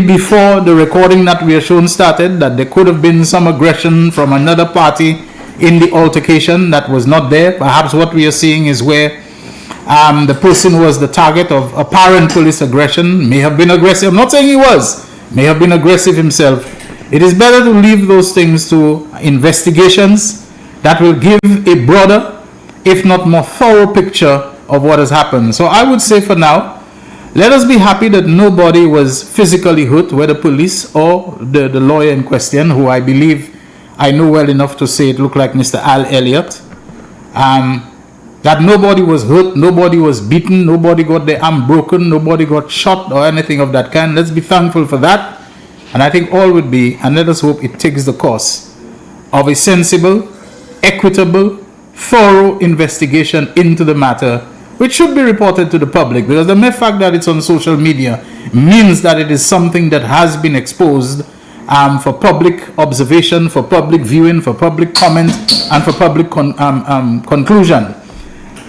before the recording that we are shown started, that there could have been some aggression from another party in the altercation that was not there. Perhaps what we are seeing is where the person who was the target of apparent police aggression may have been aggressive. I'm not saying he was, may have been aggressive himself. It is better to leave those things to investigations that will give a broader, if not more thorough picture of what has happened. So I would say for now, let us be happy that nobody was physically hurt, whether police or the lawyer in question, who I believe I know well enough to say it looked like Mr. Al Elliott. That nobody was hurt, nobody was beaten, nobody got their arm broken, nobody got shot or anything of that kind. Let's be thankful for that. And I think all would be, and let us hope it takes the course of a sensible, equitable, thorough investigation into the matter, which should be reported to the public, because the mere fact that it's on social media means that it is something that has been exposed for public observation, for public viewing, for public comment, and for public conclusion.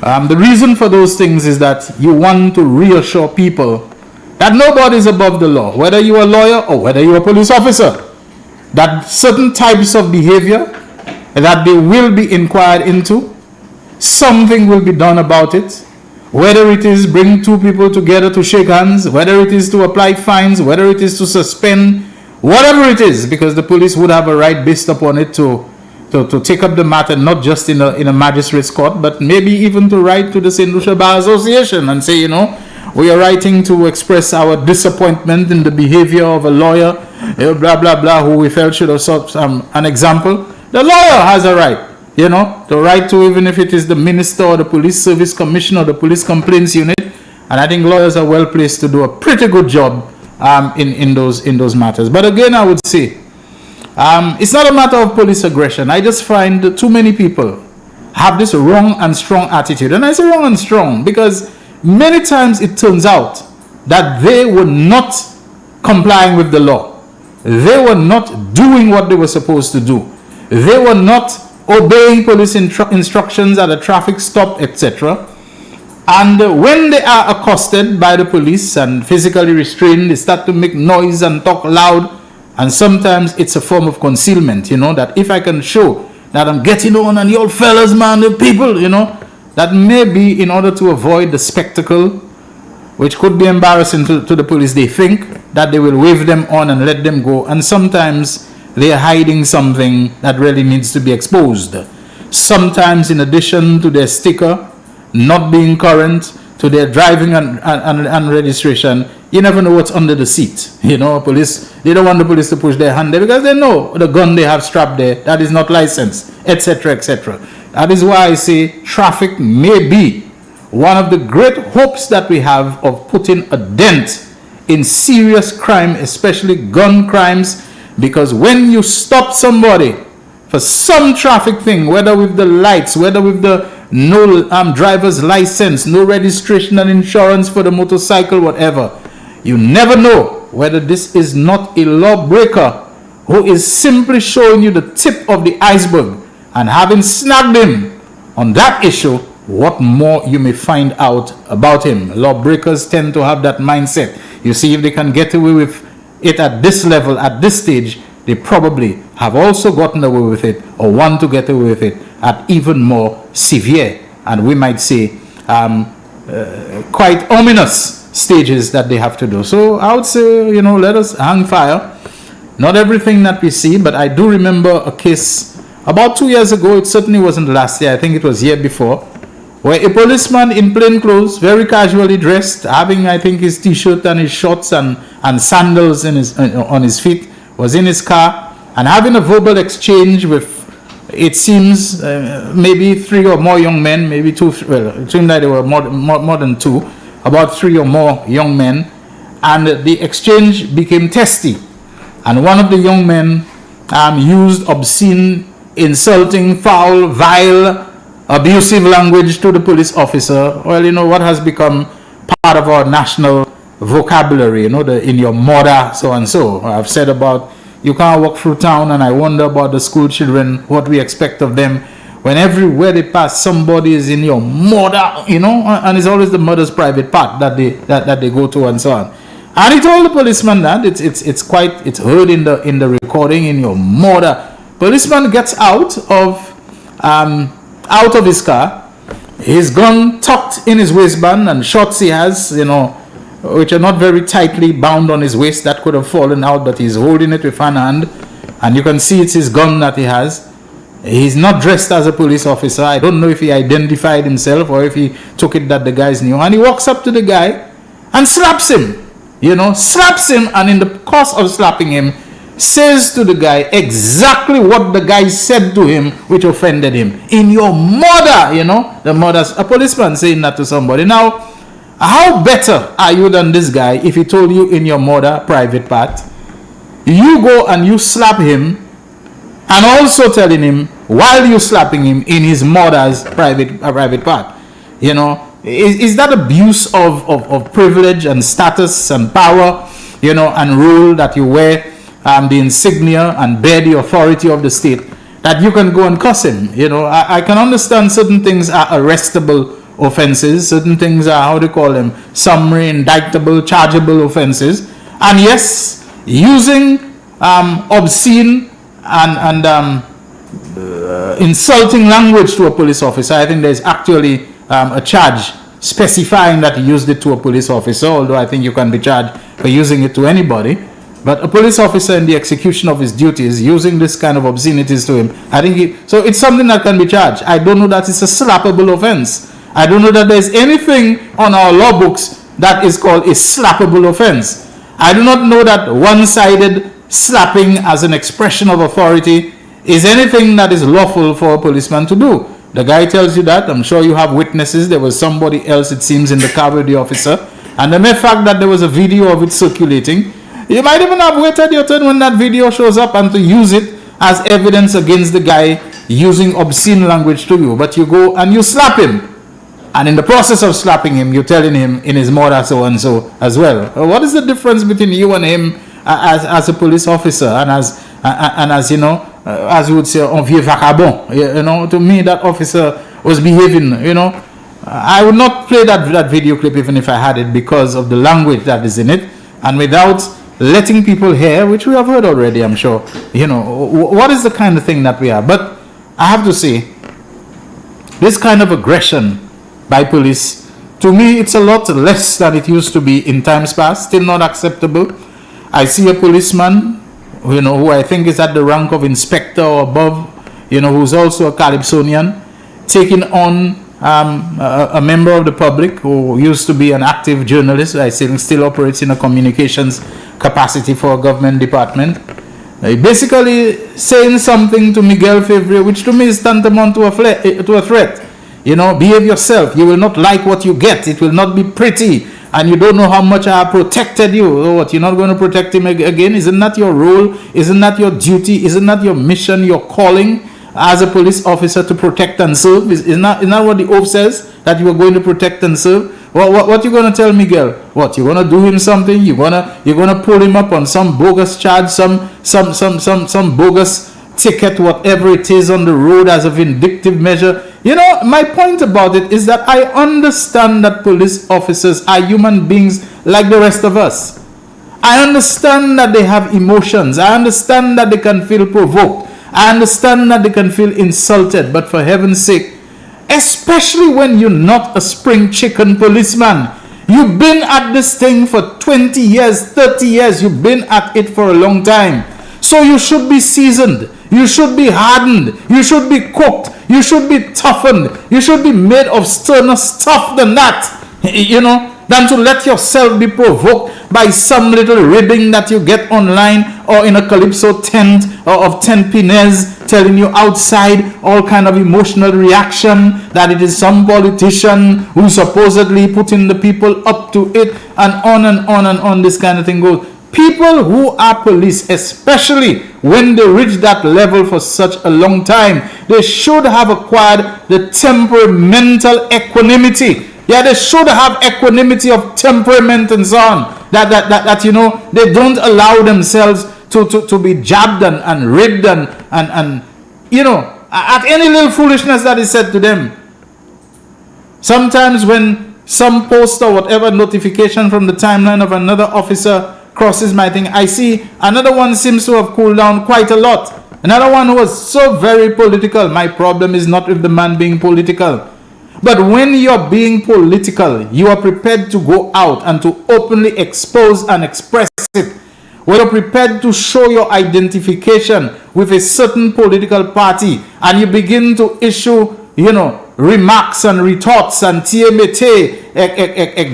The reason for those things is that you want to reassure people that nobody is above the law, whether you're a lawyer or whether you're a police officer, that certain types of behavior that they will be inquired into, something will be done about it. Whether it is bring two people together to shake hands, whether it is to apply fines, whether it is to suspend, whatever it is, because the police would have a right based upon it to take up the matter, not just in a magistrate's court, but maybe even to write to the St. Lucia Bar Association and say, you know, we are writing to express our disappointment in the behavior of a lawyer, blah, blah, blah, who we felt should have sought an example. The lawyer has a right, you know, to write to, even if it is the minister or the police service commissioner or the police complaints unit. And I think lawyers are well placed to do a pretty good job in those matters. But again, I would say, it's not a matter of police aggression. I just find that too many people have this wrong and strong attitude. And I say wrong and strong because many times it turns out that they were not complying with the law. They were not doing what they were supposed to do. They were not obeying police instructions at a traffic stop, etc. And when they are accosted by the police and physically restrained, they start to make noise and talk loud. And sometimes it's a form of concealment, you know, that if I can show that I'm getting on and you fellas, man, the people, you know, that may be in order to avoid the spectacle, which could be embarrassing to the police. They think that they will wave them on and let them go. And sometimes they are hiding something that really needs to be exposed. Sometimes, in addition to their sticker not being current, to their driving and registration, you never know what's under the seat. You know, police, they don't want the police to push their hand there because they know the gun they have strapped there, that is not licensed, etc., etc. That is why I say traffic may be one of the great hopes that we have of putting a dent in serious crime, especially gun crimes, because when you stop somebody for some traffic thing, whether with the lights, whether with the no driver's license, no registration and insurance for the motorcycle, whatever, you never know whether this is not a lawbreaker who is simply showing you the tip of the iceberg, and having snagged him on that issue, what more you may find out about him. Lawbreakers tend to have that mindset. You see, if they can get away with it at this level, at this stage, they probably have also gotten away with it or want to get away with it at even more severe, and we might say quite ominous stages that they have to do. So I would say, you know, let us hang fire. Not everything that we see, but I do remember a case about 2 years ago. It certainly wasn't last year, I think it was year before, where a policeman in plain clothes, very casually dressed, having, I think, his t-shirt and his shorts and sandals on his feet, was in his car and having a verbal exchange with, it seems, maybe 3 or more young men, maybe 2, well, it seemed like there were more than 2, about 3 or more young men, and the exchange became testy. And one of the young men used obscene, insulting, foul, vile, abusive language to the police officer. Well, you know, what has become part of our national vocabulary, you know, in your mother, so and so. I've said about, you can't walk through town, and I wonder about the school children, what we expect of them. When everywhere they pass, somebody is in your mother, you know, and it's always the mother's private part that they go to and so on. And he told the policeman that it's heard in the recording in your mother. Policeman gets out of his car, his gun tucked in his waistband, and shots he has, which are not very tightly bound on his waist, that could have fallen out, but he's holding it with one hand, and you can see it's his gun that he has. He's not dressed as a police officer. I don't know if he identified himself or if he took it that the guys knew. And he walks up to the guy and slaps him. Slaps him, and in the course of slapping him, says to the guy exactly what the guy said to him, which offended him. In your mother, the mother's a policeman saying that to somebody. Now, how better are you than this guy if he told you in your mother private part? You go and you slap him, and also telling him while you slapping him in his mother's private part. Is that abuse of privilege and status and power, and rule that you wear the insignia and bear the authority of the state, that you can go and cuss him? I can understand certain things are arrestable offenses, certain things are, how do you call them, summary, indictable, chargeable offenses. And yes, using obscene and insulting language to a police officer, I think there's actually a charge specifying that he used it to a police officer, although I think you can be charged for using it to anybody. But a police officer in the execution of his duties using this kind of obscenities to him, I think so it's something that can be charged. I don't know that it's a slappable offense. I don't know that there's anything on our law books that is called a slappable offense. I do not know that one-sided slapping as an expression of authority is anything that is lawful for a policeman to do. The guy tells you that. I'm sure you have witnesses. There was somebody else, it seems, in the car with the officer. And the mere fact that there was a video of it circulating, you might even have waited your turn when that video shows up and to use it as evidence against the guy using obscene language to you. But you go and you slap him. And in the process of slapping him, you're telling him in his mother so and so as well. What is the difference between you and him as a police officer and as as you would say, un vieux vagabond? To me, that officer was behaving, I would not play that video clip even if I had it, because of the language that is in it, and without letting people hear, which we have heard already, I'm sure, what is the kind of thing that we are. But I have to say, this kind of aggression by police, to me, it's a lot less than it used to be in times past. Still not acceptable. I see a policeman, who I think is at the rank of inspector or above, who's also a Calypsonian, taking on a member of the public who used to be an active journalist. I think still operates in a communications capacity for a government department. Basically saying something to Miguel Fevrier, which to me is tantamount to a threat. Behave yourself. You will not like what you get. It will not be pretty. And you don't know how much I have protected you. Oh, what, you're not going to protect him again? Isn't that your role? Isn't that your duty? Isn't that your mission, your calling as a police officer, to protect and serve? Isn't that what the oath says, that you are going to protect and serve? What you going to tell Miguel? What, you're going to do him something? You're gonna pull him up on some bogus charge, some bogus ticket, whatever it is, on the road as a vindictive measure? My point about it is that I understand that police officers are human beings like the rest of us. I understand that they have emotions. I understand that they can feel provoked. I understand that they can feel insulted. But for heaven's sake, especially when you're not a spring chicken policeman, you've been at this thing for 20 years, 30 years. You've been at it for a long time. So you should be seasoned. You should be hardened. You should be cooked. You should be toughened. You should be made of sterner stuff than that, than to let yourself be provoked by some little ribbing that you get online or in a calypso tent or of 10 pines telling you outside all kind of emotional reaction that it is some politician who supposedly putting the people up to it, and on and on and on this kind of thing goes. People who are police, especially when they reach that level for such a long time, they should have acquired the temperamental equanimity. Yeah, they should have equanimity of temperament and so on. That they don't allow themselves to be jabbed and ribbed and at any little foolishness that is said to them. Sometimes when some post or whatever notification from the timeline of another officer crosses my thing, I see another one seems to have cooled down quite a lot. Another one who was so very political. My problem is not with the man being political. But when you're being political, you are prepared to go out and to openly expose and express it. When you're prepared to show your identification with a certain political party and you begin to issue, remarks and retorts and TMT,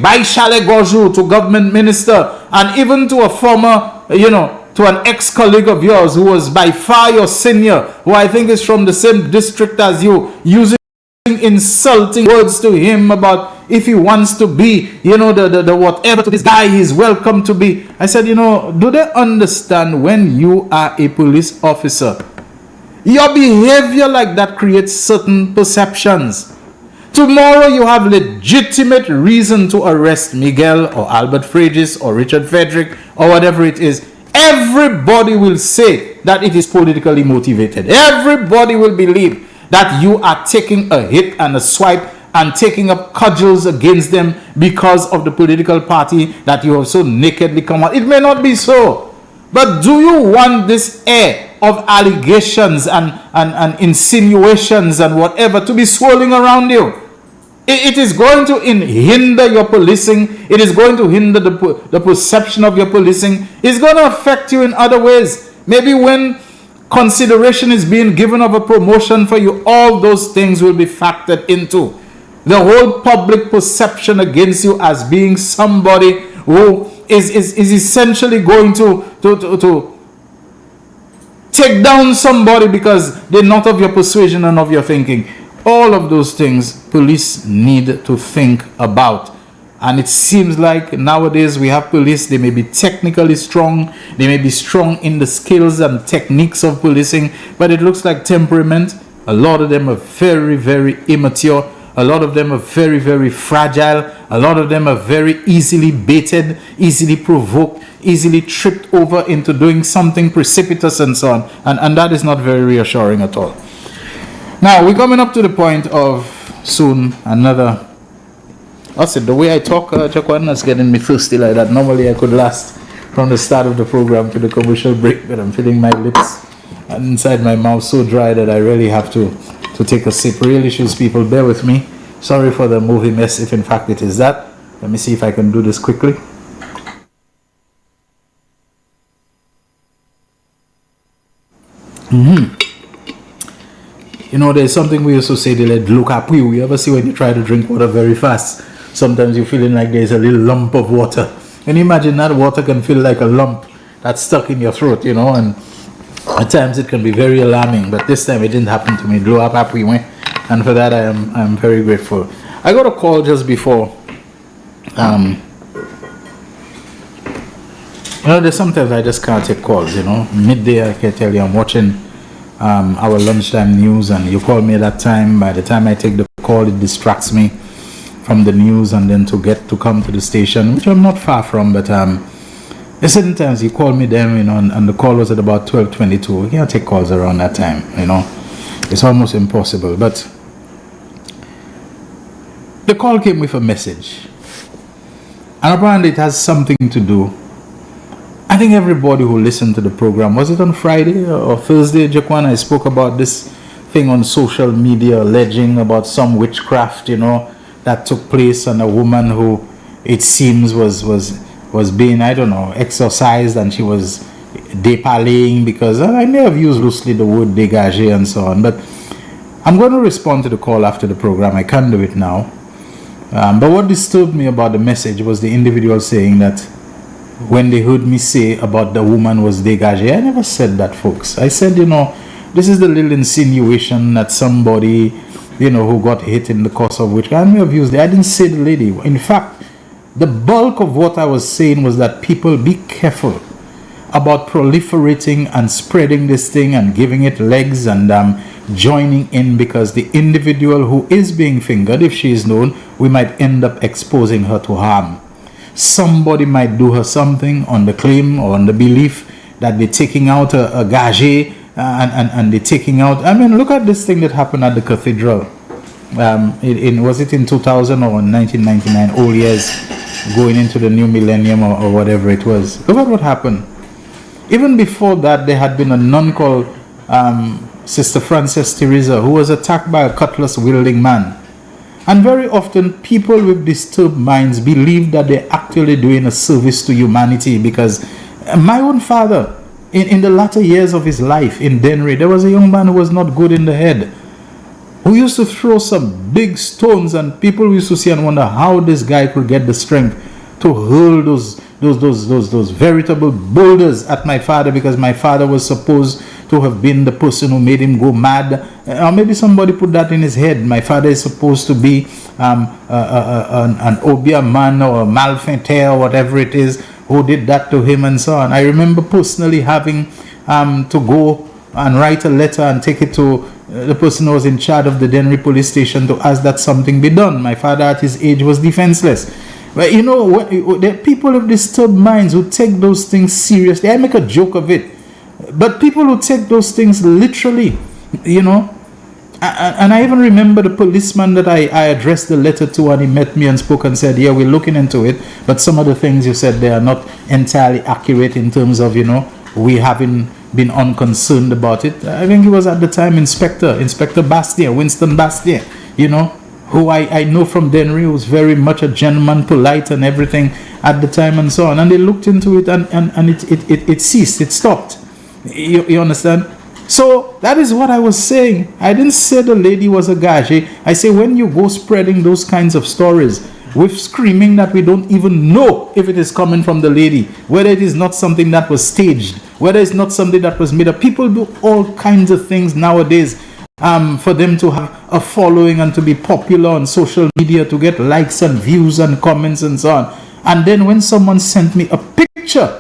Baishale Goju to government minister and even to a former, to an ex-colleague of yours who was by far your senior, who I think is from the same district as you, using insulting words to him about if he wants to be, the whatever to this guy, he's welcome to be. I said, do they understand when you are a police officer, your behavior like that creates certain perceptions. Tomorrow you have legitimate reason to arrest Miguel or Albert Fregis or Richard Frederick or whatever it is. Everybody will say that it is politically motivated. Everybody will believe that you are taking a hit and a swipe and taking up cudgels against them because of the political party that you have so nakedly come out. It may not be so, but do you want this air of allegations and insinuations and whatever to be swirling around you? It is going to hinder your policing. It is going to hinder the perception of your policing. It's going to affect you in other ways. Maybe when consideration is being given of a promotion for you, all those things will be factored into. The whole public perception against you as being somebody who is essentially going to take down somebody because they're not of your persuasion and of your thinking. All of those things police need to think about. And it seems like nowadays we have police, they may be technically strong, they may be strong in the skills and techniques of policing, but it looks like temperament. A lot of them are very, very immature. A lot of them are very, very fragile. A lot of them are very easily baited, easily provoked, easily tripped over into doing something precipitous and so on. And that is not very reassuring at all. Now, we're coming up to the point of soon another... Also, the way I talk, Jaquan, is getting me thirsty like that. Normally, I could last from the start of the program to the commercial break, but I'm feeling my lips and inside my mouth so dry that I really have to take a sip. Real issues, people, bear with me. Sorry for the movie mess, if in fact it is that. Let me see if I can do this quickly. There's something we used to say, they let look up you. You ever see when you try to drink water very fast? Sometimes you're feeling like there's a little lump of water. Can you imagine that water can feel like a lump that's stuck in your throat, and at times it can be very alarming, but this time it didn't happen to me. Blew up, and for that I am very grateful. I got a call just before. There's sometimes I just can't take calls. Midday I can tell you I'm watching our lunchtime news, and you call me at that time. By the time I take the call, it distracts me from the news, and then to come to the station, which I'm not far from, but there's certain times you call me then, and the call was at about 12:22. You can't take calls around that time, It's almost impossible. But the call came with a message, and apparently it has something to do. I think everybody who listened to the program, was it on Friday or Thursday, Jaquan, I spoke about this thing on social media alleging about some witchcraft, that took place on a woman who it seems was being, exorcised, and she was dépalaying, because I may have used loosely the word dégagé and so on, but I'm going to respond to the call after the program. I can't do it now. But what disturbed me about the message was the individual saying that when they heard me say about the woman was dégagé, I never said that, folks. I said, this is the little insinuation that somebody, who got hit in the course of which I may have used it. I didn't say the lady. In fact, the bulk of what I was saying was that people be careful about proliferating and spreading this thing and giving it legs and joining in, because the individual who is being fingered, if she is known, we might end up exposing her to harm. Somebody might do her something on the claim or on the belief that they're taking out a gage and they're taking out. Look at this thing that happened at the cathedral. was it in 2000 or 1999, old years, going into the new millennium or whatever it was. Look at what happened. Even before that, there had been a nun called Sister Frances Teresa, who was attacked by a cutlass-wielding man. And very often, people with disturbed minds believe that they're actually doing a service to humanity, because my own father, in the latter years of his life in Denry, there was a young man who was not good in the head, who used to throw some big stones, and people used to see and wonder how this guy could get the strength to hurl those veritable boulders at my father, because my father was supposed to have been the person who made him go mad. Or maybe somebody put that in his head. My father is supposed to be an obia man or a malfaiteur or whatever it is, who did that to him and so on. I remember personally having to go and write a letter and take it to the person who was in charge of the Denry police station to ask that something be done. My father at his age was defenseless. But you know, there are people with disturbed minds who take those things seriously. I make a joke of it, but people who take those things literally, you know. And I even remember the policeman that I addressed the letter to, and he met me and spoke and said, yeah, we're looking into it, but some of the things you said, they are not entirely accurate in terms of, you know, we having been unconcerned about it. I think he was at the time Inspector Bastien, Winston Bastien, you know, who I know from Denry, who was very much a gentleman, polite and everything at the time and so on. And they looked into it and it ceased, it stopped. You understand? So that is what I was saying. I didn't say the lady was a gaje. I say when you go spreading those kinds of stories with screaming that we don't even know if it is coming from the lady, whether it is not something that was staged, whether it's not something that was made up. People do all kinds of things nowadays for them to have a following and to be popular on social media, to get likes and views and comments and so on. And then when someone sent me a picture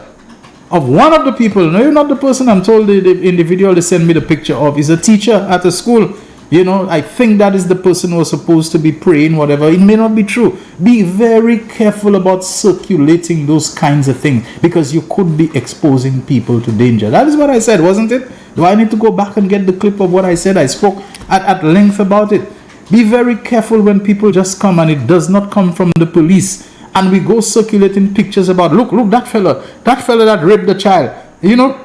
of one of the people, no, you're not the person I'm told the individual they sent me the picture of is a teacher at a school. You know, I think that is the person who was supposed to be praying, whatever. It may not be true. Be very careful about circulating those kinds of things, because you could be exposing people to danger. That is what I said, wasn't it? Do I need to go back and get the clip of what I said? I spoke at length about it. Be very careful when people just come and it does not come from the police, and we go circulating pictures about, look, that fella that raped the child. You know,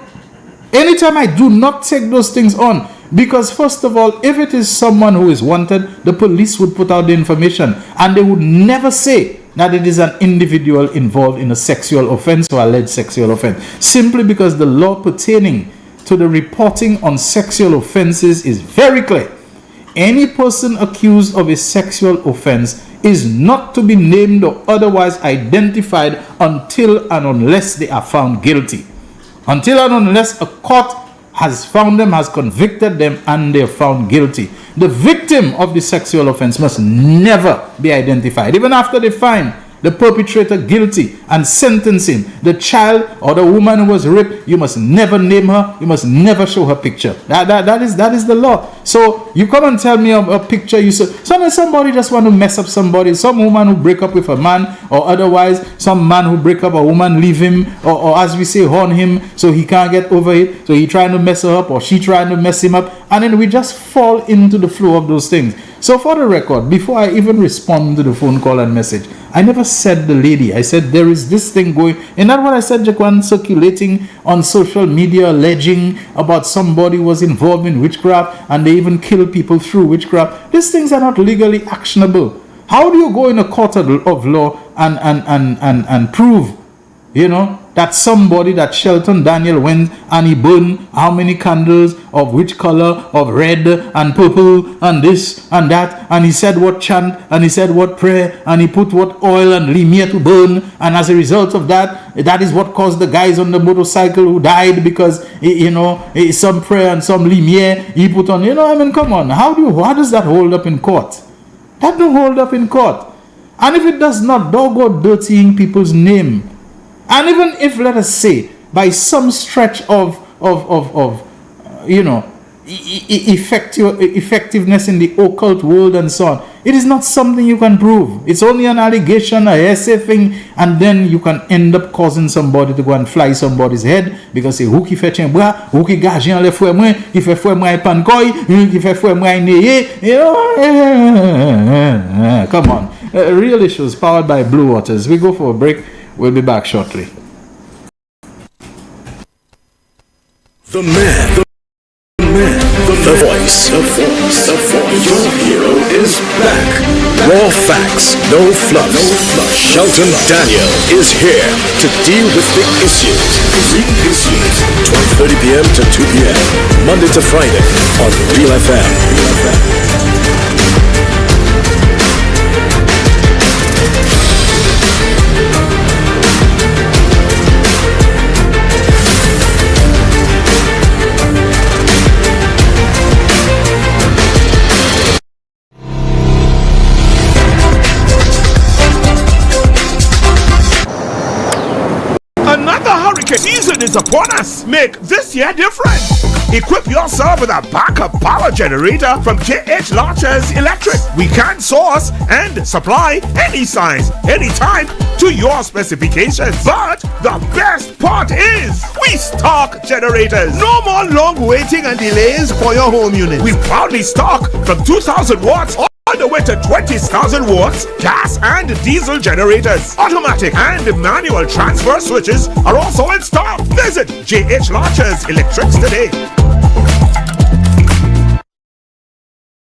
anytime I do not take those things on, because first of all, if it is someone who is wanted, the police would put out the information, and they would never say that it is an individual involved in a sexual offense or alleged sexual offense, simply because the law pertaining to the reporting on sexual offenses is very clear. Any person accused of a sexual offense is not to be named or otherwise identified until and unless they are found guilty. Until and unless a court has found them, has convicted them, and they are found guilty. The victim of the sexual offense must never be identified. Even after they find the perpetrator guilty and sentence him, the child or the woman who was raped, you must never name her, you must never show her picture. That is the law. So you come and tell me a picture, you say somebody just want to mess up somebody, some woman who break up with a man, or otherwise some man who break up a woman, leave him, or as we say, horn him so he can't get over it, so he trying to mess her up or she trying to mess him up, and then we just fall into the flow of those things. So for the record, before I even respond to the phone call and message, I never said the lady. I said there is this thing going, and that's what I said, Jaquan, circulating on social media, alleging about somebody was involved in witchcraft and they even kill people through witchcraft. These things are not legally actionable. How do you go in a court of law and prove, you know, that somebody, that Shelton Daniel went and he burned how many candles of which color, of red and purple and this and that, and he said what chant and he said what prayer and he put what oil and limia to burn, and as a result of that, that is what caused the guys on the motorcycle who died, because, you know, some prayer and some limia he put on. You know, I mean, come on, how does that hold up in court? That don't hold up in court. And if it does not, don't go dirtying people's name. And even if, let us say, by some stretch of you know, effectiveness in the occult world and so on, It is not something you can prove. It's only an allegation, a hearsay thing, and then you can end up causing somebody to go and fly somebody's head because who qui fait un bras, who qui gage le frère moi, qui fait frère moi pankoy, qui fait frère moi neye. Come on. Real issues powered by Blue Waters. We go for a break. We'll be back shortly. The voice. Your hero is back. Raw facts, no fluff. Shelton Daniel is here to deal with the issues. 12:30 p.m. to 2 p.m. Monday to Friday on Real FM. Season is upon us. Make this year different. Equip yourself with a backup power generator from JH Launchers Electric. We can source and supply any size, anytime to your specifications. But the best part is we stock generators. No more long waiting and delays for your home unit. We proudly stock from 2,000 watts all the way to 20,000 watts gas and diesel generators. Automatic and manual transfer switches are also in stock. Visit JH Launchers Electrics today.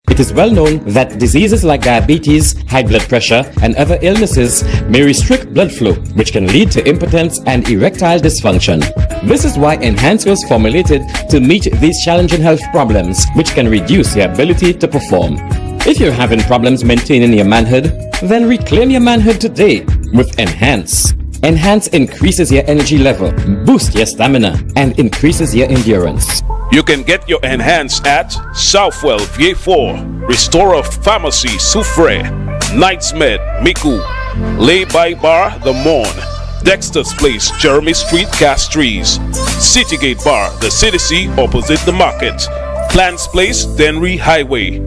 It is well known that diseases like diabetes, high blood pressure, and other illnesses may restrict blood flow, which can lead to impotence and erectile dysfunction. This is why Enhance was formulated to meet these challenging health problems, which can reduce your ability to perform. If you're having problems maintaining your manhood, then reclaim your manhood today with Enhance. Enhance increases your energy level, boosts your stamina, and increases your endurance. You can get your Enhance at Southwell VA4, Restorer Pharmacy Soufre, Knights Med Miku, Lay By Bar The Morn, Dexter's Place Jeremy Street Castries, Citygate Bar The City C opposite the market, Plants Place Denry Highway,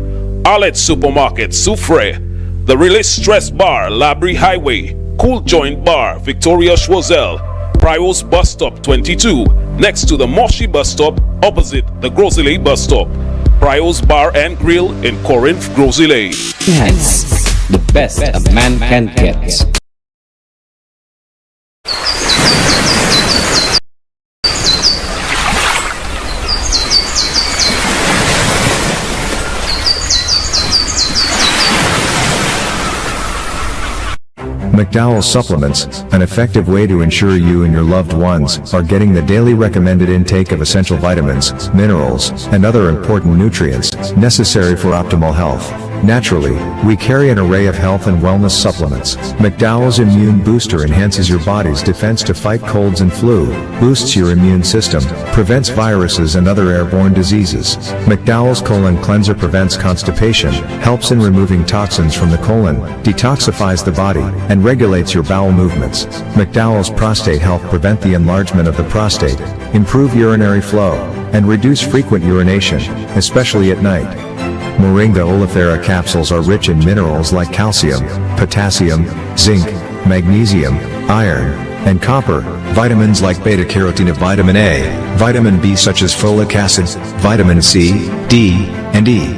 Arlette Supermarket Soufre, The Release Stress Bar Labrie Highway, Cool Joint Bar Victoria Schwazel, Prios Bus Stop 22 next to the Moshi Bus Stop opposite the Grosile Bus Stop, Prios Bar and Grill in Corinth, Grosile. Enhance, the best a man can get. McDowell Supplements, an effective way to ensure you and your loved ones are getting the daily recommended intake of essential vitamins, minerals, and other important nutrients necessary for optimal health. Naturally, we carry an array of health and wellness supplements. McDowell's Immune Booster enhances your body's defense to fight colds and flu, boosts your immune system, prevents viruses and other airborne diseases. McDowell's Colon Cleanser prevents constipation, helps in removing toxins from the colon, detoxifies the body, and regulates your bowel movements. McDowell's Prostate Health prevent the enlargement of the prostate, improve urinary flow, and reduce frequent urination, especially at night. Moringa oleifera capsules are rich in minerals like calcium, potassium, zinc, magnesium, iron, and copper, vitamins like beta-carotene of vitamin A, vitamin B such as folic acid, vitamin C, D, and E.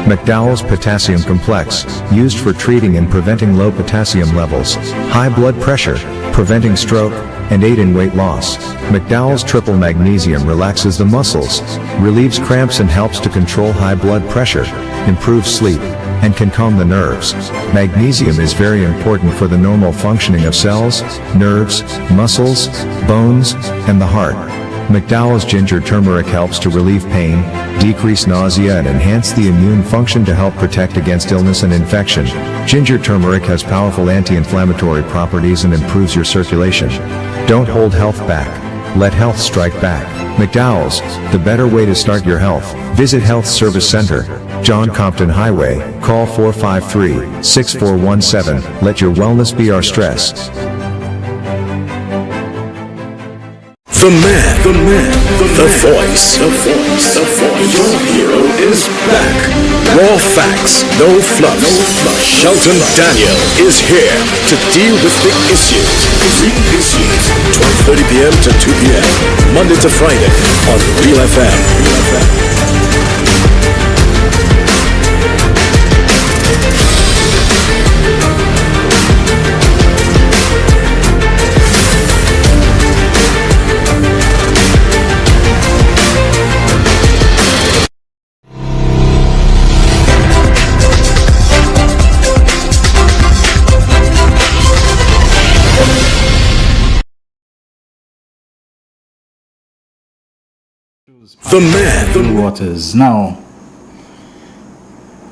McDowell's Potassium Complex, used for treating and preventing low potassium levels, high blood pressure, preventing stroke, and aid in weight loss. McDowell's Triple Magnesium relaxes the muscles, relieves cramps and helps to control high blood pressure, improves sleep, and can calm the nerves. Magnesium is very important for the normal functioning of cells, nerves, muscles, bones, and the heart. McDowell's Ginger Turmeric helps to relieve pain, decrease nausea and enhance the immune function to help protect against illness and infection. Ginger turmeric has powerful anti-inflammatory properties and improves your circulation. Don't hold health back. Let health strike back. McDowell's, the better way to start your health. Visit Health Service Center, John Compton Highway, call 453-6417. Let your wellness be our stress. The voice. Your hero is back. Raw facts, no fluff. Shelton Daniel is here to deal with the issues. 12:30 p.m. to 2 p.m. Monday to Friday on Real FM. The waters. Now,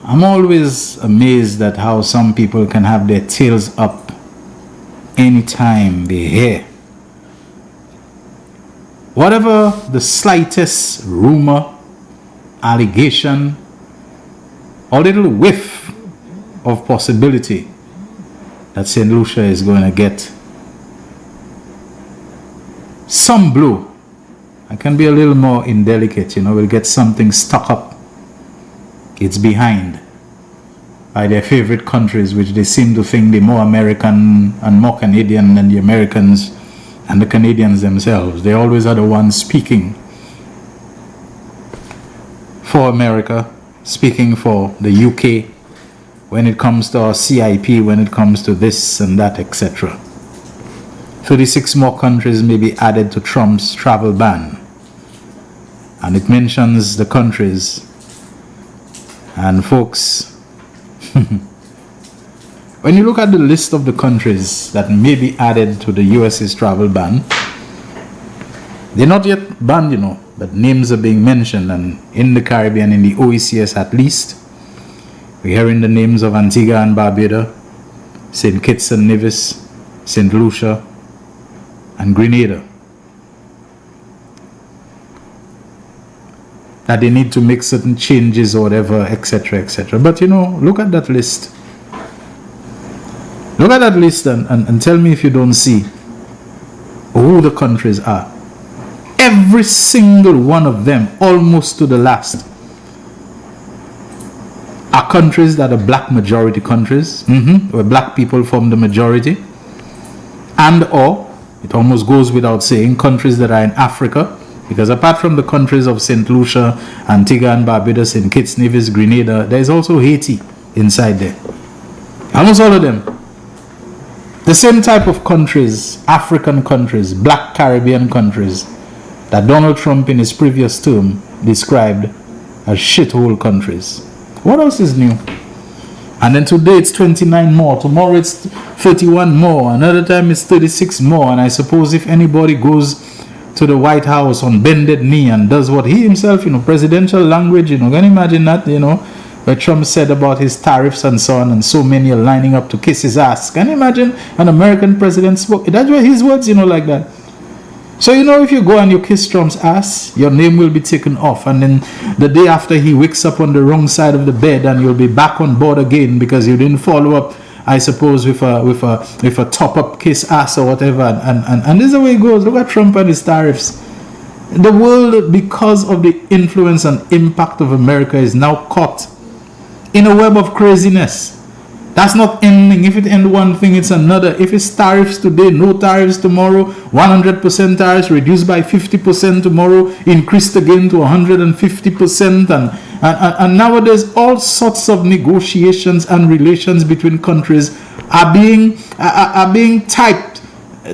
I'm always amazed at how some people can have their tails up anytime they hear whatever the slightest rumor, allegation, or little whiff of possibility that St. Lucia is going to get some blow. I can be a little more indelicate, we'll get something stuck up. It's behind by their favorite countries, which they seem to think they're more American and more Canadian than the Americans and the Canadians themselves. They always are the ones speaking for America, speaking for the UK when it comes to our CIP, when it comes to this and that, etc. 36 more countries may be added to Trump's travel ban. And it mentions the countries. And folks, when you look at the list of the countries that may be added to the US's travel ban, they're not yet banned, but names are being mentioned. And in the Caribbean, in the OECS at least, we're hearing the names of Antigua and Barbuda, St. Kitts and Nevis, St. Lucia, and Grenada, that they need to make certain changes or whatever, etc., etc. But look at that list. Look at that list and tell me if you don't see who the countries are. Every single one of them, almost to the last, are countries that are black majority countries, where black people form the majority, and or it almost goes without saying, countries that are in Africa, because apart from the countries of St. Lucia, Antigua and Barbuda, St. Kitts, Nevis, Grenada, there is also Haiti inside there. Almost all of them. The same type of countries, African countries, black Caribbean countries, that Donald Trump in his previous term described as shithole countries. What else is new? And then today it's 29 more, tomorrow it's 31 more, another time it's 36 more. And I suppose if anybody goes to the White House on bended knee and does what he himself, presidential language, can you imagine that, where Trump said about his tariffs and so on, and so many are lining up to kiss his ass. Can you imagine an American president spoke? That's where his words, like that. So, if you go and you kiss Trump's ass, your name will be taken off. And then the day after he wakes up on the wrong side of the bed, and you'll be back on board again because you didn't follow up, I suppose, with a top-up kiss ass or whatever. And this is the way it goes. Look at Trump and his tariffs. The world, because of the influence and impact of America, is now caught in a web of craziness. That's not ending. If it ends one thing, it's another. If it's tariffs today, no tariffs tomorrow, 100% tariffs reduced by 50% tomorrow, increased again to 150%, and nowadays all sorts of negotiations and relations between countries are being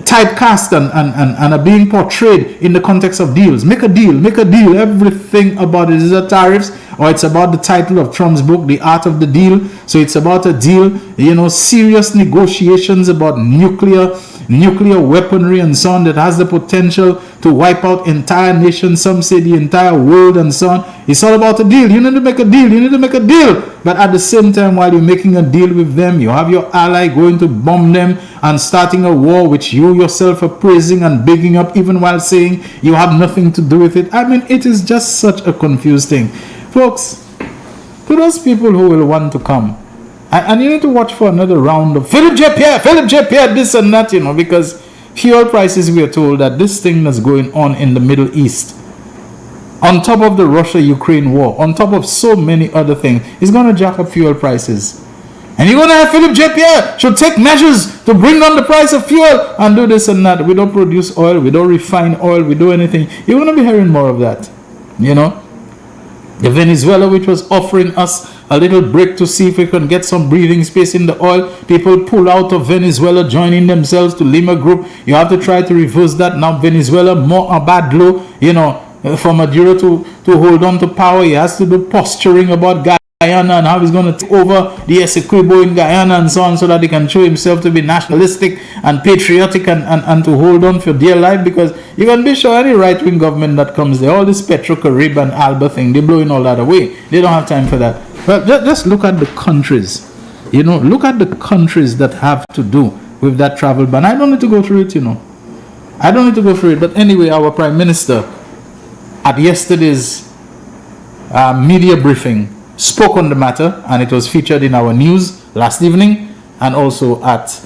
typecast and are being portrayed in the context of deals. Make a deal. Everything about it is a tariffs, or it's about the title of Trump's book, The Art of the Deal. So it's about a deal, serious negotiations about nuclear weaponry and so on that has the potential to wipe out entire nations, some say the entire world and so on. It's all about a deal. You need to make a deal. But at the same time, while you're making a deal with them, you have your ally going to bomb them and starting a war which you yourself are praising and bigging up, even while saying you have nothing to do with it. I mean, it is just such a confused thing. Folks, to those people who will want to come, and you need to watch for another round of Philip J. Pierre, this and that, because Fuel prices, we are told that this thing that's going on in the Middle East, on top of the Russia-Ukraine war, on top of so many other things, is going to jack up fuel prices. And you're going to have Philip J. Pierre should take measures to bring down the price of fuel and do this and that. We don't produce oil, we don't refine oil, we do anything. You're going to be hearing more of that, you know. The Venezuela, which was offering us a little break to see if we can get some breathing space in the oil, people pull out of Venezuela, joining themselves to Lima Group. You have to try to reverse that. Now Venezuela, more a bad blow, you know, for Maduro to hold on to power. He has to do posturing about Guyana and how he's going to take over the Essequibo in Guyana and so on, so that he can show himself to be nationalistic and patriotic and to hold on for dear life, because you can be sure any right-wing government that comes there, all this Petro-Carib and Alba thing, they're blowing all that away. They don't have time for that. But just look at the countries, you know, look at the countries that have to do with that travel ban. I don't need to go through it, you know. I don't need to go through it. But anyway, our Prime Minister at yesterday's media briefing spoke on the matter, and it was featured in our news last evening and also at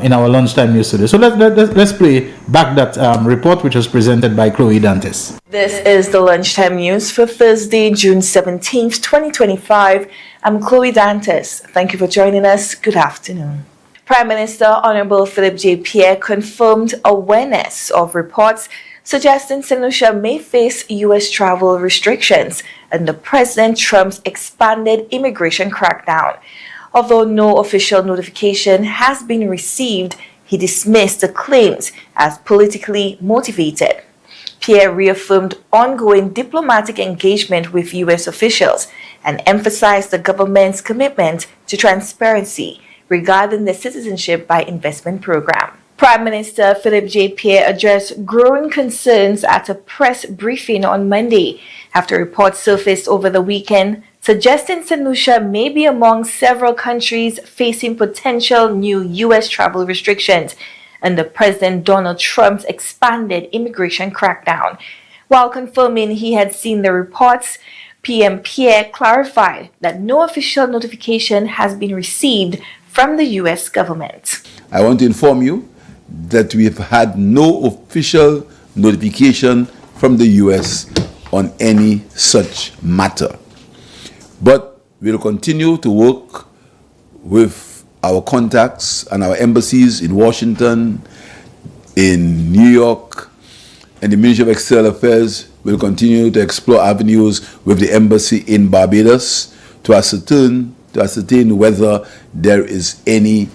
in our lunchtime news today. So let's play back that report, which was presented by Chloe Dantes. This is the lunchtime news for Thursday, June 17th, 2025. I'm Chloe Dantes. Thank you for joining us. Good afternoon. Prime Minister Honorable Philip J. Pierre confirmed awareness of reports suggesting St. Lucia may face U.S. travel restrictions under President Trump's expanded immigration crackdown. Although no official notification has been received, he dismissed the claims as politically motivated. Pierre reaffirmed ongoing diplomatic engagement with U.S. officials and emphasized the government's commitment to transparency regarding the citizenship by investment program. Prime Minister Philip J. Pierre addressed growing concerns at a press briefing on Monday after reports surfaced over the weekend suggesting St. Lucia may be among several countries facing potential new U.S. travel restrictions under President Donald Trump's expanded immigration crackdown. While confirming he had seen the reports, PM Pierre clarified that no official notification has been received from the U.S. government. I want to inform you that we have had no official notification from the U.S. on any such matter. But we'll continue to work with our contacts and our embassies in Washington, in New York, and the Ministry of External Affairs will continue to explore avenues with the embassy in Barbados to ascertain whether there is any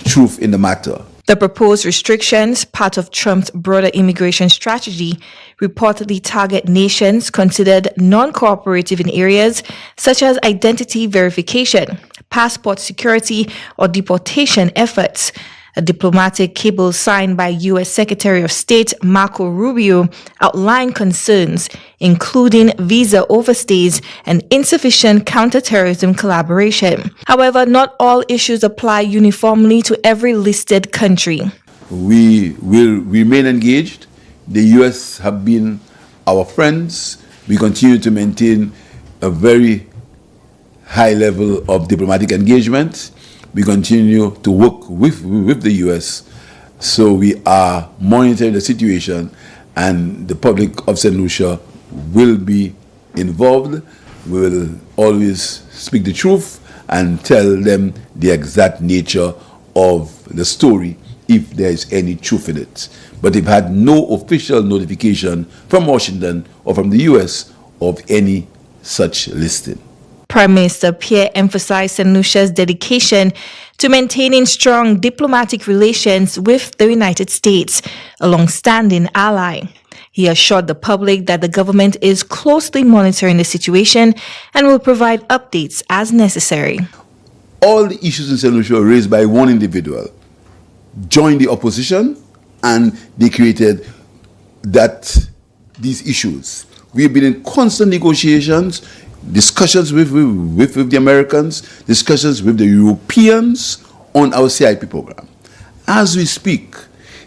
truth in the matter. The proposed restrictions, part of Trump's broader immigration strategy, reportedly target nations considered non-cooperative in areas such as identity verification, passport security, or deportation efforts. A diplomatic cable signed by U.S. Secretary of State Marco Rubio outlined concerns, including visa overstays and insufficient counterterrorism collaboration. However, not all issues apply uniformly to every listed country. We will remain engaged. The U.S. have been our friends. We continue to maintain a very high level of diplomatic engagement. We continue to work with the U.S. So we are monitoring the situation, and the public of St. Lucia will be involved. We will always speak the truth and tell them the exact nature of the story if there is any truth in it. But they've had no official notification from Washington or from the U.S. of any such listing. Prime Minister Pierre emphasized St. Lucia's dedication to maintaining strong diplomatic relations with the United States, a long-standing ally. He assured the public that the government is closely monitoring the situation and will provide updates as necessary. All the issues in St. Lucia were raised by one individual, joined the opposition, and they created these issues. We've been in constant negotiations, discussions with the Americans, discussions with the Europeans on our CIP program. As we speak,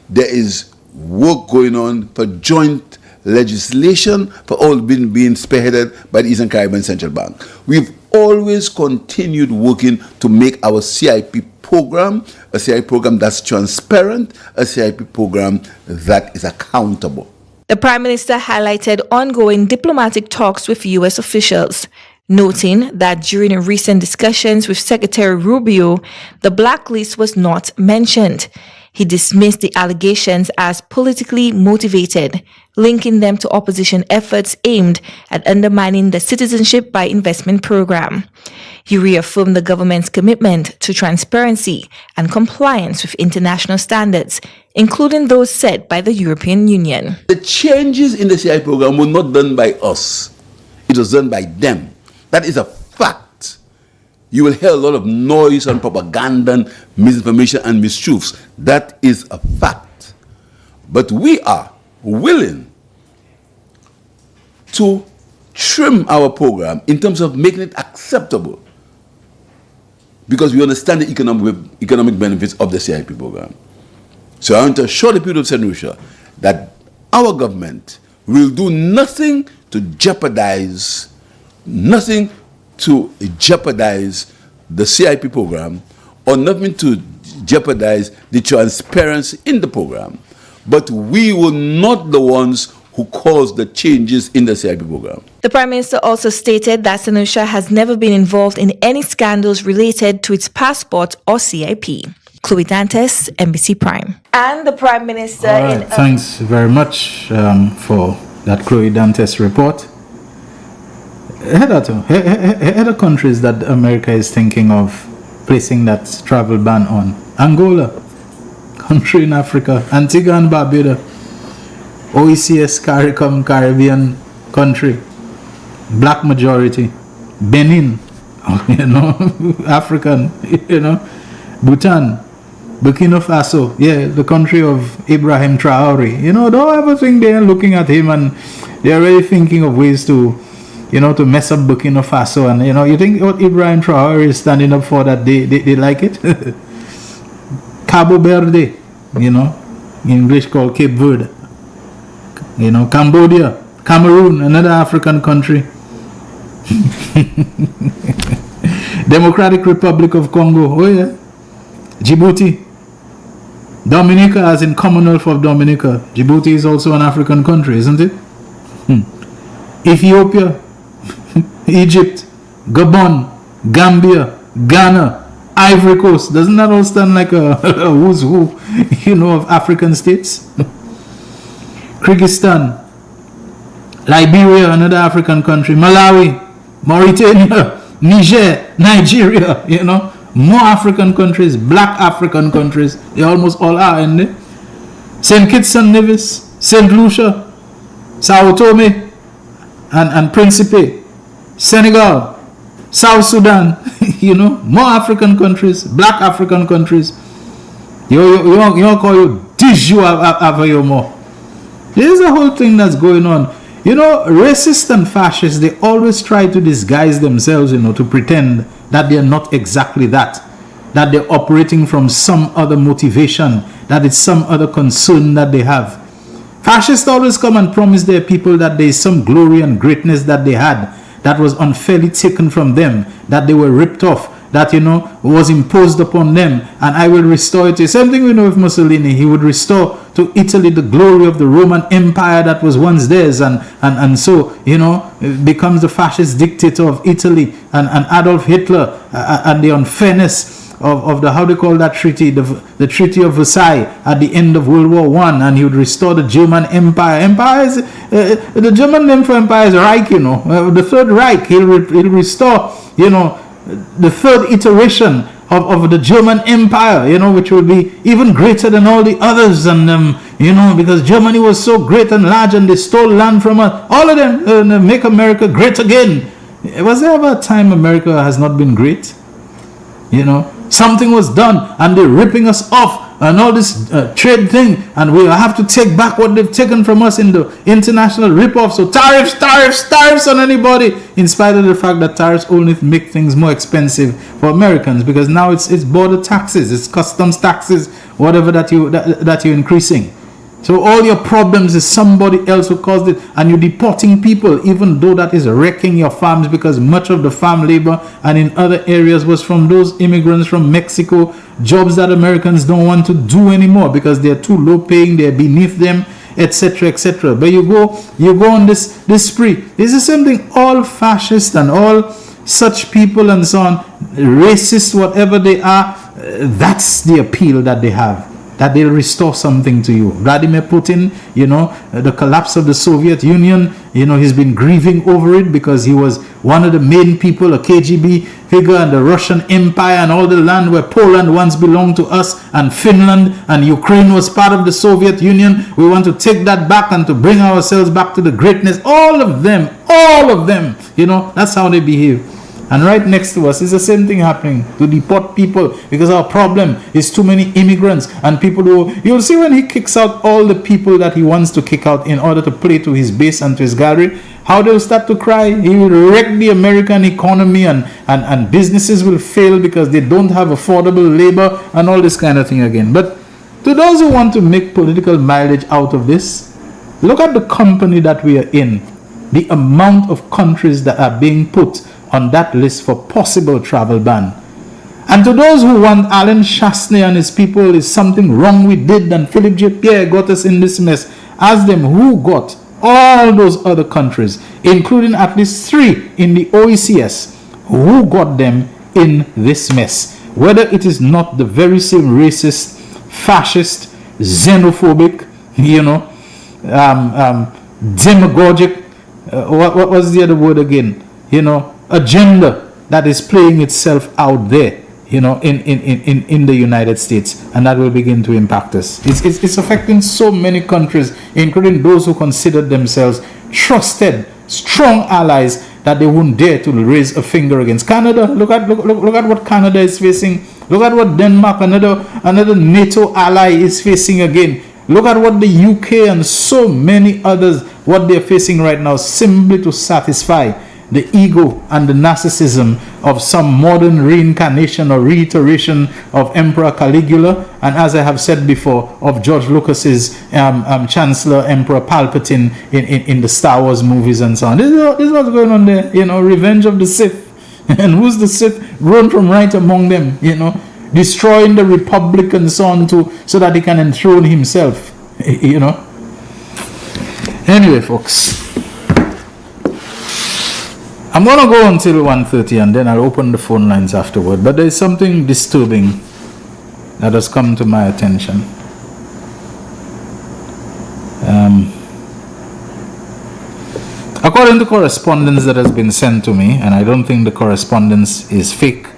there is work going on for joint legislation for all being spearheaded by the Eastern Caribbean Central Bank. We've always continued working to make our CIP program a CIP program that's transparent, a CIP program that is accountable. The Prime Minister highlighted ongoing diplomatic talks with U.S. officials, noting that during recent discussions with Secretary Rubio, the blacklist was not mentioned. He dismissed the allegations as politically motivated, linking them to opposition efforts aimed at undermining the Citizenship by Investment program. He reaffirmed the government's commitment to transparency and compliance with international standards, including those set by the European Union. The changes in the CI program were not done by us. It was done by them. That is a fact. You will hear a lot of noise and propaganda, and misinformation and mistruths. That is a fact. But we are willing to trim our program in terms of making it acceptable, because we understand the economic benefits of the CIP program. So I want to assure the people of St. Lucia that our government will do nothing to jeopardize the CIP program, or nothing to jeopardize the transparency in the program. But we were not the ones who caused the changes in the CIP program. The Prime Minister also stated that St. Lucia has never been involved in any scandals related to its passport or CIP. Chloe Dantes, NBC Prime. And the Prime Minister... Thanks very much for that Chloe Dantes report. Other countries that America is thinking of placing that travel ban on: Angola, country in Africa, Antigua and Barbuda, OECS CARICOM, Caribbean country, black majority, Benin, African, Bhutan, Burkina Faso, the country of Ibrahim Traore. Don't ever think they're looking at him and they're already thinking of ways to to mess up Burkina Faso. And you think what Ibrahim Traore is standing up for, that they like it? Cabo Verde, in English called Cape Verde. Cambodia, Cameroon, another African country. Democratic Republic of Congo, Djibouti. Dominica, as in Commonwealth of Dominica. Djibouti is also an African country, isn't it? Ethiopia, Egypt, Gabon, Gambia, Ghana, Ivory Coast. Doesn't that all stand like a who's who, of African states? Kyrgyzstan, Liberia, another African country, Malawi, Mauritania, Niger, Nigeria, more African countries, black African countries. They almost all are in there. St. Kitts and Nevis, St. Lucia, Sao Tome and Principe, Senegal, South Sudan, more African countries, black African countries. You call you Diju Avayomo. There's a whole thing that's going on. Racists and fascists, they always try to disguise themselves, to pretend that they're not exactly that they're operating from some other motivation, that it's some other concern that they have. Fascists always come and promise their people that there is some glory and greatness that they had that was unfairly taken from them, that they were ripped off, that was imposed upon them, and I will restore it. Same thing we know with Mussolini. He would restore to Italy the glory of the Roman Empire that was once theirs, and so becomes the fascist dictator of Italy, and Adolf Hitler, and the unfairness of the, how they call that treaty, the Treaty of Versailles at the end of World War I, and he would restore the German Empire. The German name for empire is Reich, the Third Reich. He'll restore, the third iteration of the German Empire, which will be even greater than all the others, and because Germany was so great and large, and they stole land from us. All of them make America great again. Was there ever a time America has not been great? Something was done, and they're ripping us off, and all this trade thing, and we have to take back what they've taken from us in the international rip-off. So tariffs on anybody, in spite of the fact that tariffs only make things more expensive for Americans, because now it's border taxes, it's customs taxes, whatever that you're increasing. So all your problems is somebody else who caused it, and you're deporting people, even though that is wrecking your farms, because much of the farm labor and in other areas was from those immigrants from Mexico, jobs that Americans don't want to do anymore because they're too low paying, they're beneath them, etc., etc. But you go on this spree. It's the same thing. All fascists and all such people and so on, racist, whatever they are, that's the appeal that they have, that they'll restore something to you. Vladimir Putin, the collapse of the Soviet Union, he's been grieving over it because he was one of the main people, a KGB figure, and the Russian Empire and all the land where Poland once belonged to us, and Finland and Ukraine was part of the Soviet Union. We want to take that back and to bring ourselves back to the greatness. All of them, that's how they behave. And right next to us is the same thing happening, to deport people, because our problem is too many immigrants and people who, you'll see when he kicks out all the people that he wants to kick out in order to play to his base and to his gallery, how they'll start to cry. He will wreck the American economy, and businesses will fail because they don't have affordable labor and all this kind of thing again. But to those who want to make political mileage out of this, look at the company that we are in, the amount of countries that are being put on that list for possible travel ban. And to those who want Alan Shastney and his people, is something wrong we did and Philip J. Pierre got us in this mess, ask them who got all those other countries, including at least 3 in the OECS, who got them in this mess. Whether it is not the very same racist, fascist, xenophobic, demagogic, what was the other word again? Agenda that is playing itself out there, in the United States, and that will begin to impact us. It's affecting so many countries, including those who consider themselves trusted, strong allies, that they won't dare to raise a finger against Canada. Look at what Canada is facing. Look at what Denmark, another NATO ally, is facing again. Look at what the UK and so many others, what they're facing right now, simply to satisfy the ego and the narcissism of some modern reincarnation or reiteration of Emperor Caligula, and as I have said before, of George Lucas's Chancellor Emperor Palpatine in the Star Wars movies and so on. This is what's going on there, revenge of the Sith. And who's the Sith? Grown from right among them, destroying the Republic and so on, so that he can enthrone himself, Anyway, folks, I'm going to go until 1:30 and then I'll open the phone lines afterward. But there's something disturbing that has come to my attention. According to correspondence that has been sent to me, and I don't think the correspondence is fake,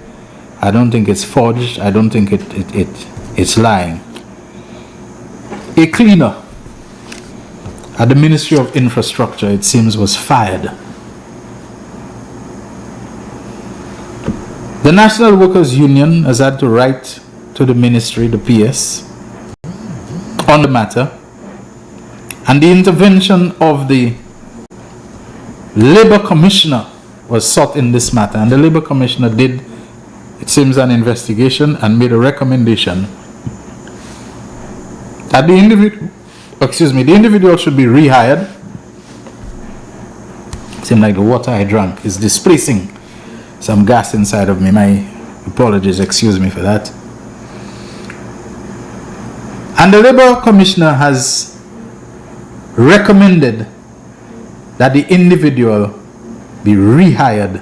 I don't think it's forged, I don't think it's lying. A cleaner at the Ministry of Infrastructure, it seems, was fired. The National Workers Union has had to write to the ministry, the PS, on the matter, and the intervention of the Labour Commissioner was sought in this matter, and the Labour Commissioner did, it seems, an investigation and made a recommendation that the individual should be rehired. It seems like the water I drank is displacing some gas inside of me. My apologies, excuse me for that. And the Labour Commissioner has recommended that the individual be rehired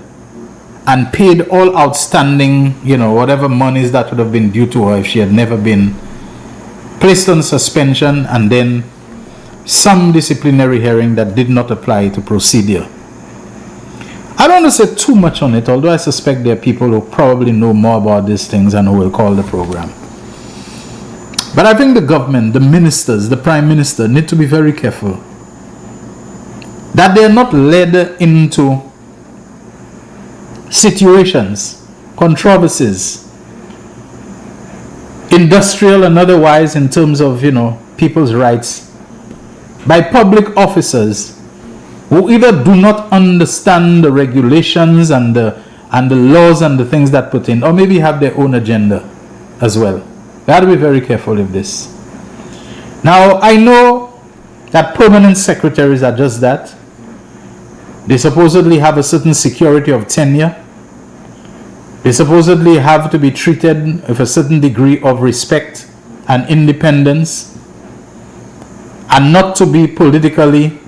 and paid all outstanding, whatever monies that would have been due to her if she had never been placed on suspension, and then some disciplinary hearing that did not apply to procedure. I don't want to say too much on it, although I suspect there are people who probably know more about these things and who will call the program. But I think the government, the ministers, the Prime Minister need to be very careful that they are not led into situations, controversies, industrial and otherwise, in terms of, people's rights, by public officers who either do not understand the regulations and the laws and the things that put in, or maybe have their own agenda as well. We have to be very careful of this. Now, I know that permanent secretaries are just that. They supposedly have a certain security of tenure. They supposedly have to be treated with a certain degree of respect and independence, and not to be politically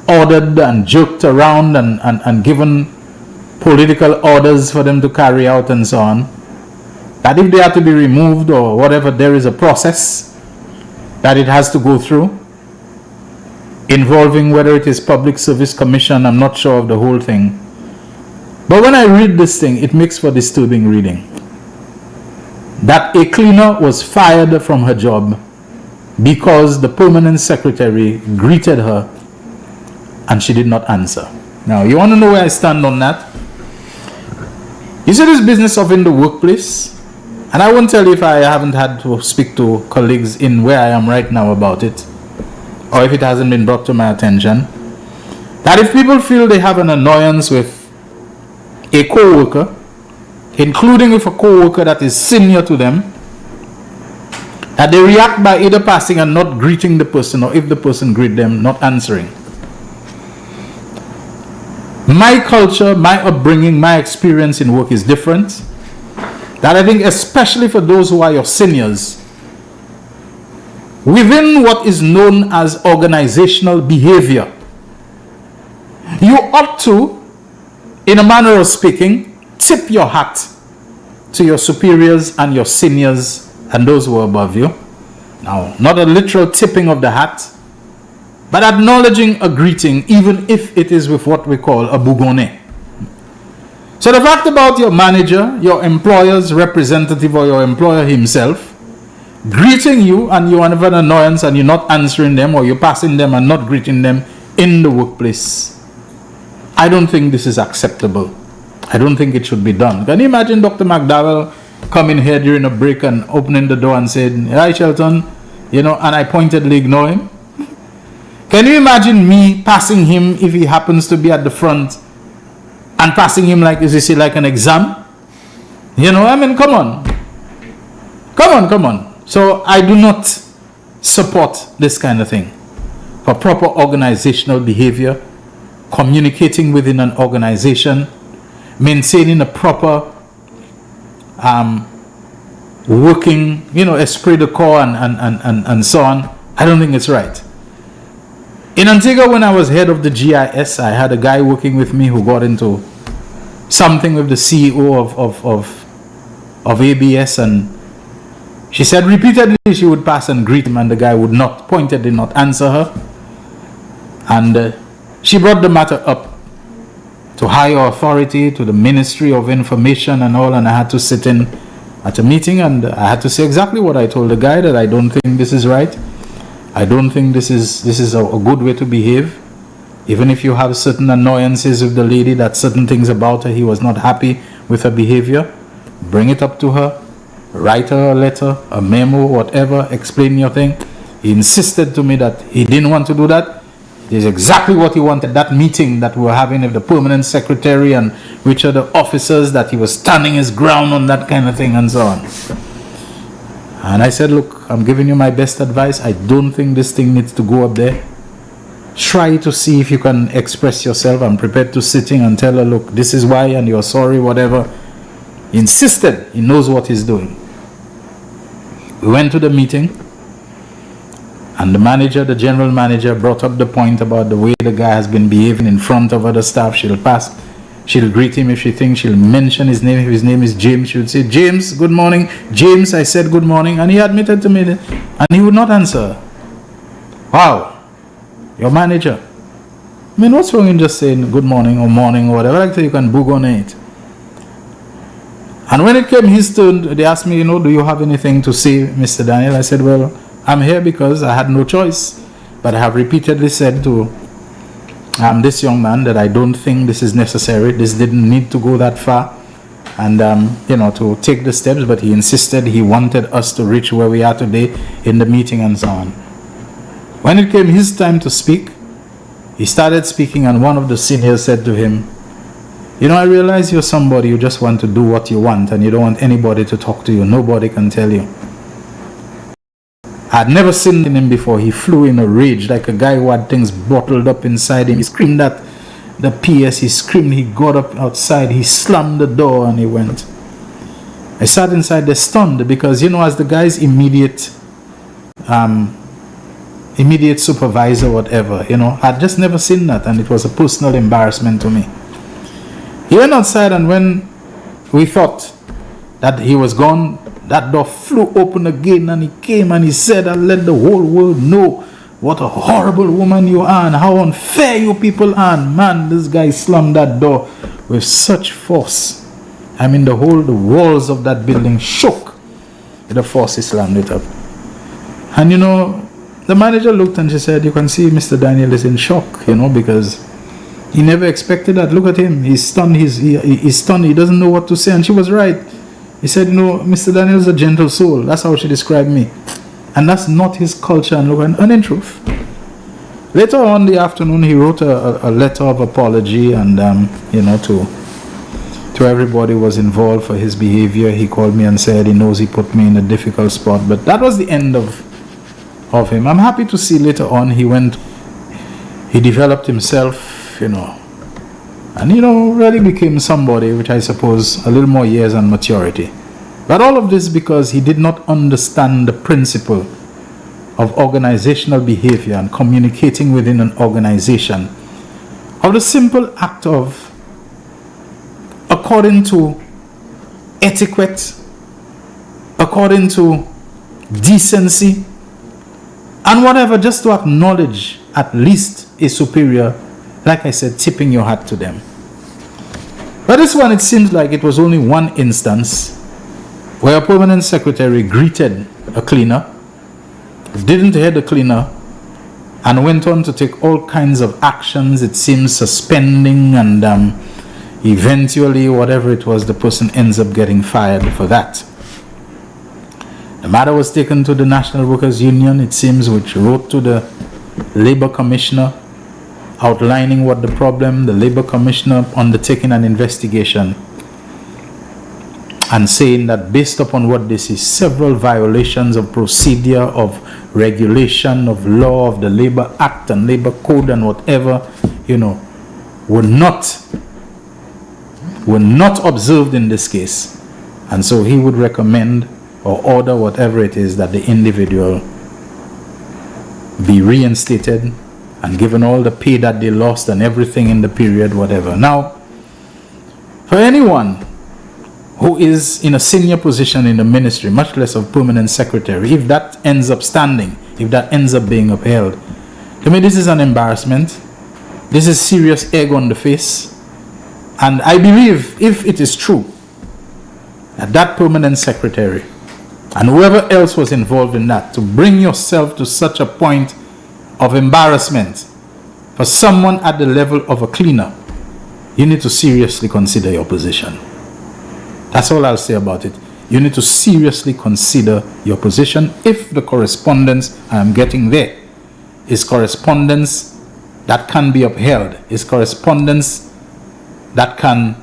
ordered and jerked around and given political orders for them to carry out and so on. That if they are to be removed or whatever, there is a process that it has to go through, involving whether it is Public Service Commission. I'm not sure of the whole thing. But when I read this thing, it makes for disturbing reading. That a cleaner was fired from her job because the permanent secretary greeted her and she did not answer. Now, you want to know where I stand on that? You see this business of in the workplace, and I won't tell you if I haven't had to speak to colleagues in where I am right now about it, or if it hasn't been brought to my attention, that if people feel they have an annoyance with a co-worker, including with a co-worker that is senior to them, that they react by either passing and not greeting the person, or if the person greet them, not answering. My culture, my upbringing, my experience in work is different. That I think especially for those who are your seniors, within what is known as organizational behavior, you ought to, in a manner of speaking, tip your hat to your superiors and your seniors and those who are above you. Now, not a literal tipping of the hat, but acknowledging a greeting, even if it is with what we call a bougonnais. So the fact about your manager, your employer's representative, or your employer himself greeting you, and you have an annoyance and you're not answering them, or you're passing them and not greeting them in the workplace, I don't think this is acceptable. I don't think it should be done. Can you imagine Dr. McDowell coming here during a break and opening the door and saying, "Hi, Shelton," and I pointedly ignore him? Can you imagine me passing him if he happens to be at the front, and passing him like, as you see, like an exam? Come on. So I do not support this kind of thing. For proper organizational behavior, communicating within an organization, maintaining a proper working, esprit de corps and so on, I don't think it's right. In Antigua, when I was head of the GIS, I had a guy working with me who got into something with the CEO of ABS, and she said repeatedly she would pass and greet him, and the guy would not, pointedly not answer her. And she brought the matter up to higher authority, to the Ministry of Information and all, and I had to sit in at a meeting, and I had to say exactly what I told the guy, that I don't think this is right. I don't think this is a good way to behave. Even if you have certain annoyances with the lady, that certain things about her, he was not happy with her behavior, bring it up to her, write her a letter, a memo, whatever, explain your thing. He insisted to me that he didn't want to do that. It is exactly what he wanted. That meeting that we were having with the permanent secretary and which are the officers, that he was standing his ground on that kind of thing and so on. And I said, look, I'm giving you my best advice. I don't think this thing needs to go up there. Try to see if you can express yourself. I'm prepared to sit in and tell her, look, this is why, and you're sorry, whatever. He insisted. He knows what he's doing. We went to the meeting, and the general manager, brought up the point about the way the guy has been behaving in front of other staff. She'll greet him if she thinks, she'll mention his name. If his name is James, she would say, "James, good morning." "James, I said good morning." And he admitted to me that, and he would not answer. Wow, your manager. I mean, what's wrong in just saying good morning or morning or whatever? Like, so you can bougonner it. And when it came his turn, they asked me, do you have anything to say, Mr. Daniel? I said, well, I'm here because I had no choice. But I have repeatedly said to this young man that I don't think this is necessary. This didn't need to go that far. And, to take the steps. But he insisted, he wanted us to reach where we are today in the meeting and so on. When it came his time to speak, he started speaking, and one of the seniors said to him, I realize you're somebody who just want to do what you want and you don't want anybody to talk to you. Nobody can tell you. I'd never seen him before. He flew in a rage like a guy who had things bottled up inside him. He screamed at the PS, he screamed, he got up outside, he slammed the door and he went. I sat inside there stunned because, as the guy's immediate supervisor, whatever, I'd just never seen that, and it was a personal embarrassment to me. He went outside, and when we thought that he was gone, that door flew open again, and he came and he said, "I'll let the whole world know what a horrible woman you are and how unfair you people are." And man, this guy slammed that door with such force. I mean, the walls of that building shook with the force he slammed it up. And the manager looked and she said, "You can see Mr. Daniel is in shock, because he never expected that. Look at him. He's stunned. He's stunned. He doesn't know what to say." And she was right. He said, "Mr. Daniel is a gentle soul." That's how she described me. And that's not his culture. And in truth, later on in the afternoon, he wrote a letter of apology and, to everybody was involved for his behavior. He called me and said he knows he put me in a difficult spot. But that was the end of him. I'm happy to see later on he developed himself, and, really became somebody, which I suppose a little more years and maturity. But all of this because he did not understand the principle of organizational behavior and communicating within an organization, of the simple act of, according to etiquette, according to decency, and whatever, just to acknowledge at least a superior, like I said, tipping your hat to them. But this one, it seems like it was only one instance where a permanent secretary greeted a cleaner, didn't hear the cleaner, and went on to take all kinds of actions, it seems suspending, and eventually, whatever it was, the person ends up getting fired for that. The matter was taken to the National Workers Union, it seems, which wrote to the Labor Commissioner outlining what the problem, the Labor Commissioner undertaking an investigation and saying that based upon what they see, several violations of procedure, of regulation, of law, of the Labor Act and Labor Code and whatever, were not observed in this case. And so he would recommend or order whatever it is that the individual be reinstated and given all the pay that they lost and everything in the period, whatever. Now, for anyone who is in a senior position in the ministry, much less of permanent secretary, if that ends up standing, if that ends up being upheld, to me this is an embarrassment. This is serious egg on the face. And I believe if it is true that that permanent secretary and whoever else was involved in that, to bring yourself to such a point of embarrassment for someone at the level of a cleaner, you need to seriously consider your position. That's all I'll say about it. You need to seriously consider your position if the correspondence I'm getting there is correspondence that can be upheld, is correspondence that can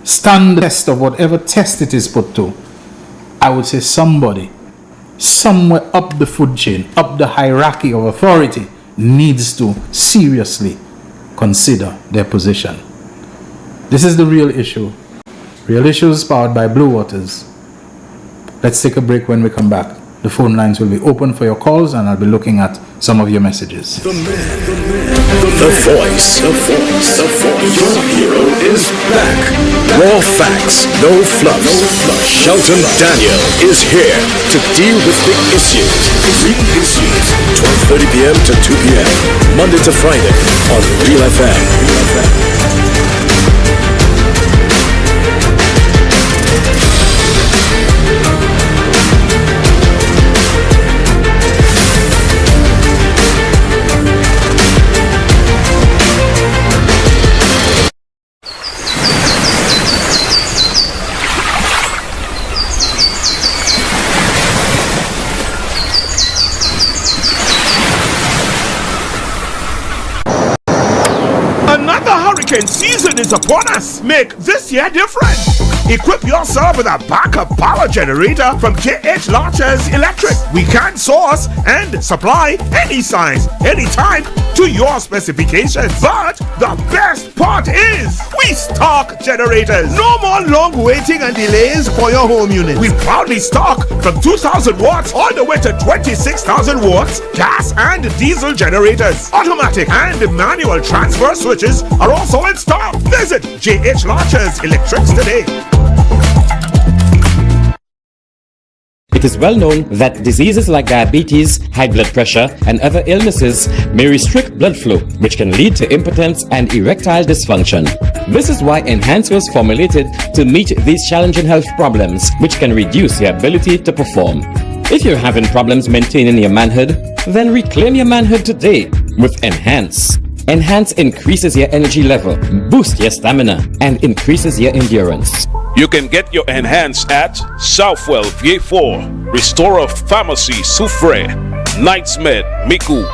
stand the test of whatever test it is put to. I would say somebody, somewhere up the food chain, up the hierarchy of authority, needs to seriously consider their position. This is the real issue. Real Issues powered by Blue Waters. Let's take a break. When we come back, the phone lines will be open for your calls and I'll be looking at some of your messages. The voice. Your hero is back. Raw facts, no fluff. Shelton Daniel is here to deal with big issues. 12:30 p.m. to 2 p.m. Monday to Friday on Real FM. Hurricane season is upon us. Make this year different. Equip yourself with a backup power generator from JH Launchers Electric. We can source and supply any size, anytime to your specifications. But the best part is we stock generators. No more long waiting and delays for your home unit. We proudly stock from 2,000 watts all the way to 26,000 watts gas and diesel generators. Automatic and manual transfer switches are also in stock. Visit JH Launchers Electrics today. It is well known that diseases like diabetes, high blood pressure, and other illnesses may restrict blood flow, which can lead to impotence and erectile dysfunction. This is why Enhance was formulated to meet these challenging health problems, which can reduce your ability to perform. If you're having problems maintaining your manhood, then reclaim your manhood today with Enhance. Enhance increases your energy level, boosts your stamina, and increases your endurance. You can get your Enhance at Southwell VA4, Restorer Pharmacy Soufre, Knights Med Miku,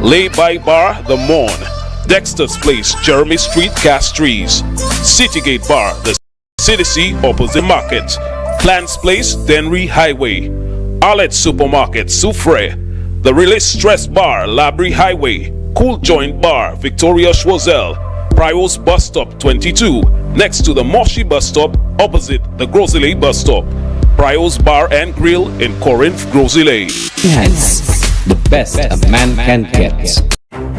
Lay by Bar The Morn, Dexter's Place Jeremy Street Castries, Citygate Bar The CDC opposite Market, Plants Place Denry Highway, Arlette Supermarket Soufre, The Release Stress Bar Labrie Highway, Cool Joint Bar Victoria Schwazel, Prios Bus Stop 22, next to the Moshi Bus Stop, opposite the Grosley Bus Stop. Prios Bar and Grill in Corinth, Grosley. Enhance, the best a man can get.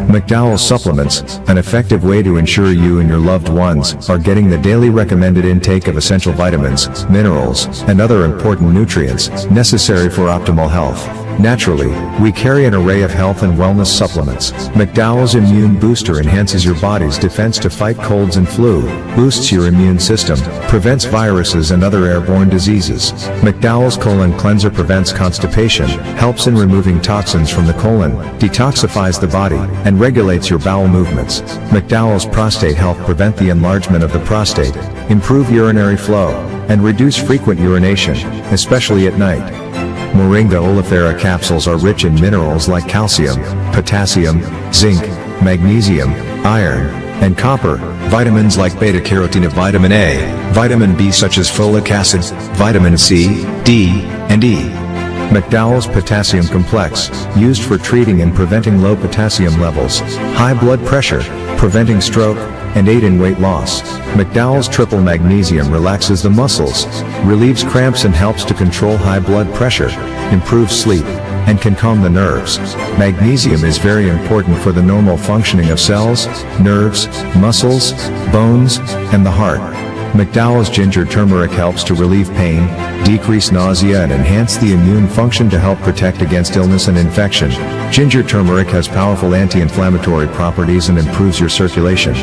McDowell Supplements, an effective way to ensure you and your loved ones are getting the daily recommended intake of essential vitamins, minerals, and other important nutrients necessary for optimal health. Naturally, we carry an array of health and wellness supplements. McDowell's Immune Booster enhances your body's defense to fight colds and flu, boosts your immune system, prevents viruses and other airborne diseases. McDowell's Colon Cleanser prevents constipation, helps in removing toxins from the colon, detoxifies the body, and regulates your bowel movements. McDowell's Prostate Health prevent the enlargement of the prostate, improve urinary flow, and reduce frequent urination, especially at night. Moringa oleifera capsules are rich in minerals like calcium, potassium, zinc, magnesium, iron, and copper, vitamins like beta-carotene, vitamin A, vitamin B such as folic acid, vitamin C, D, and E. McDowell's Potassium Complex, used for treating and preventing low potassium levels, high blood pressure, preventing stroke, and aid in weight loss. McDowell's Triple Magnesium relaxes the muscles, relieves cramps and helps to control high blood pressure, improves sleep, and can calm the nerves. Magnesium is very important for the normal functioning of cells, nerves, muscles, bones, and the heart. McDowell's Ginger Turmeric helps to relieve pain, decrease nausea and enhance the immune function to help protect against illness and infection. Ginger turmeric has powerful anti-inflammatory properties and improves your circulation.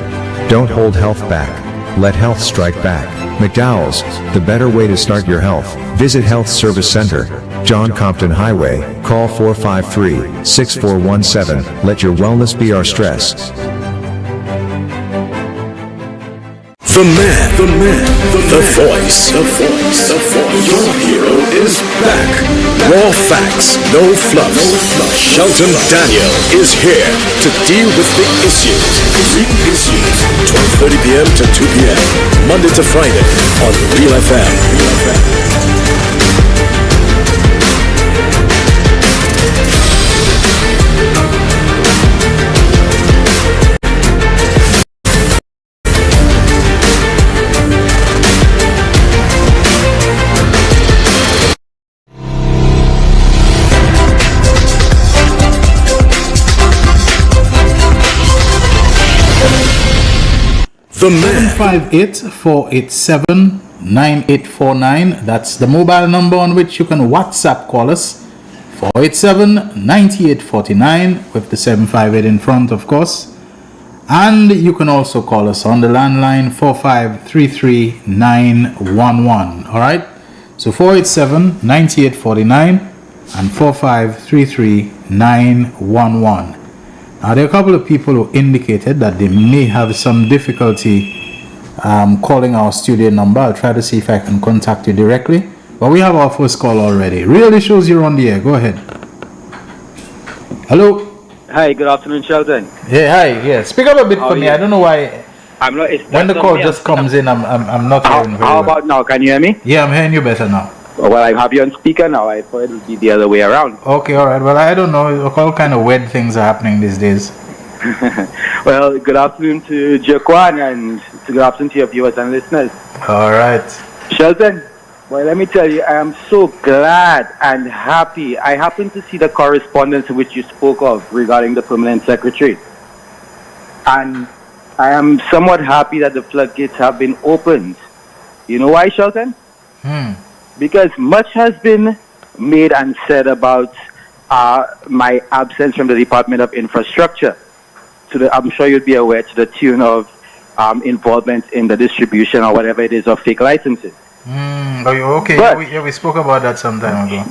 Don't hold health back. Let health strike back. McDowell's, the better way to start your health. Visit Health Service Center, John Compton Highway, call 453-6417. Let your wellness be our stress. The man, the voice. Your hero is back. Raw facts, no fluff. Shelton Daniel is here to deal with the issues. 12:30 p.m. to 2 p.m. Monday to Friday on Real FM. The man. 758-487-9849. That's the mobile number on which you can WhatsApp call us. 487-9849 with the 758 in front, of course. And you can also call us on the landline 4533911. All right. So 487-9849 and 4533911. Now, there are a couple of people who indicated that they may have some difficulty calling our studio number. I'll try to see if I can contact you directly. But we have our first call already. Really shows you're on the air. Go ahead. Hello. Hi, good afternoon, Shelton. Hey, hi. Yeah, speak up a bit for me. I don't know why. I'm not. When the call just comes in, I'm not hearing very How well. about now? Can you hear me? Yeah, I'm hearing you better now. Well, I have you on speaker now. I thought it would be the other way around. Okay, all right. Well, I don't know. All kind of weird things are happening these days. Well, good afternoon to Jaquan and good afternoon to your viewers and listeners. All right. Shelton, well, let me tell you, I am so glad and happy. I happened to see the correspondence which you spoke of regarding the permanent secretary. And I am somewhat happy that the floodgates have been opened. You know why, Shelton? Because much has been made and said about my absence from the Department of Infrastructure. I'm sure you'd be aware, to the tune of involvement in the distribution or whatever it is of fake licenses. Okay, but, we spoke about that some time ago.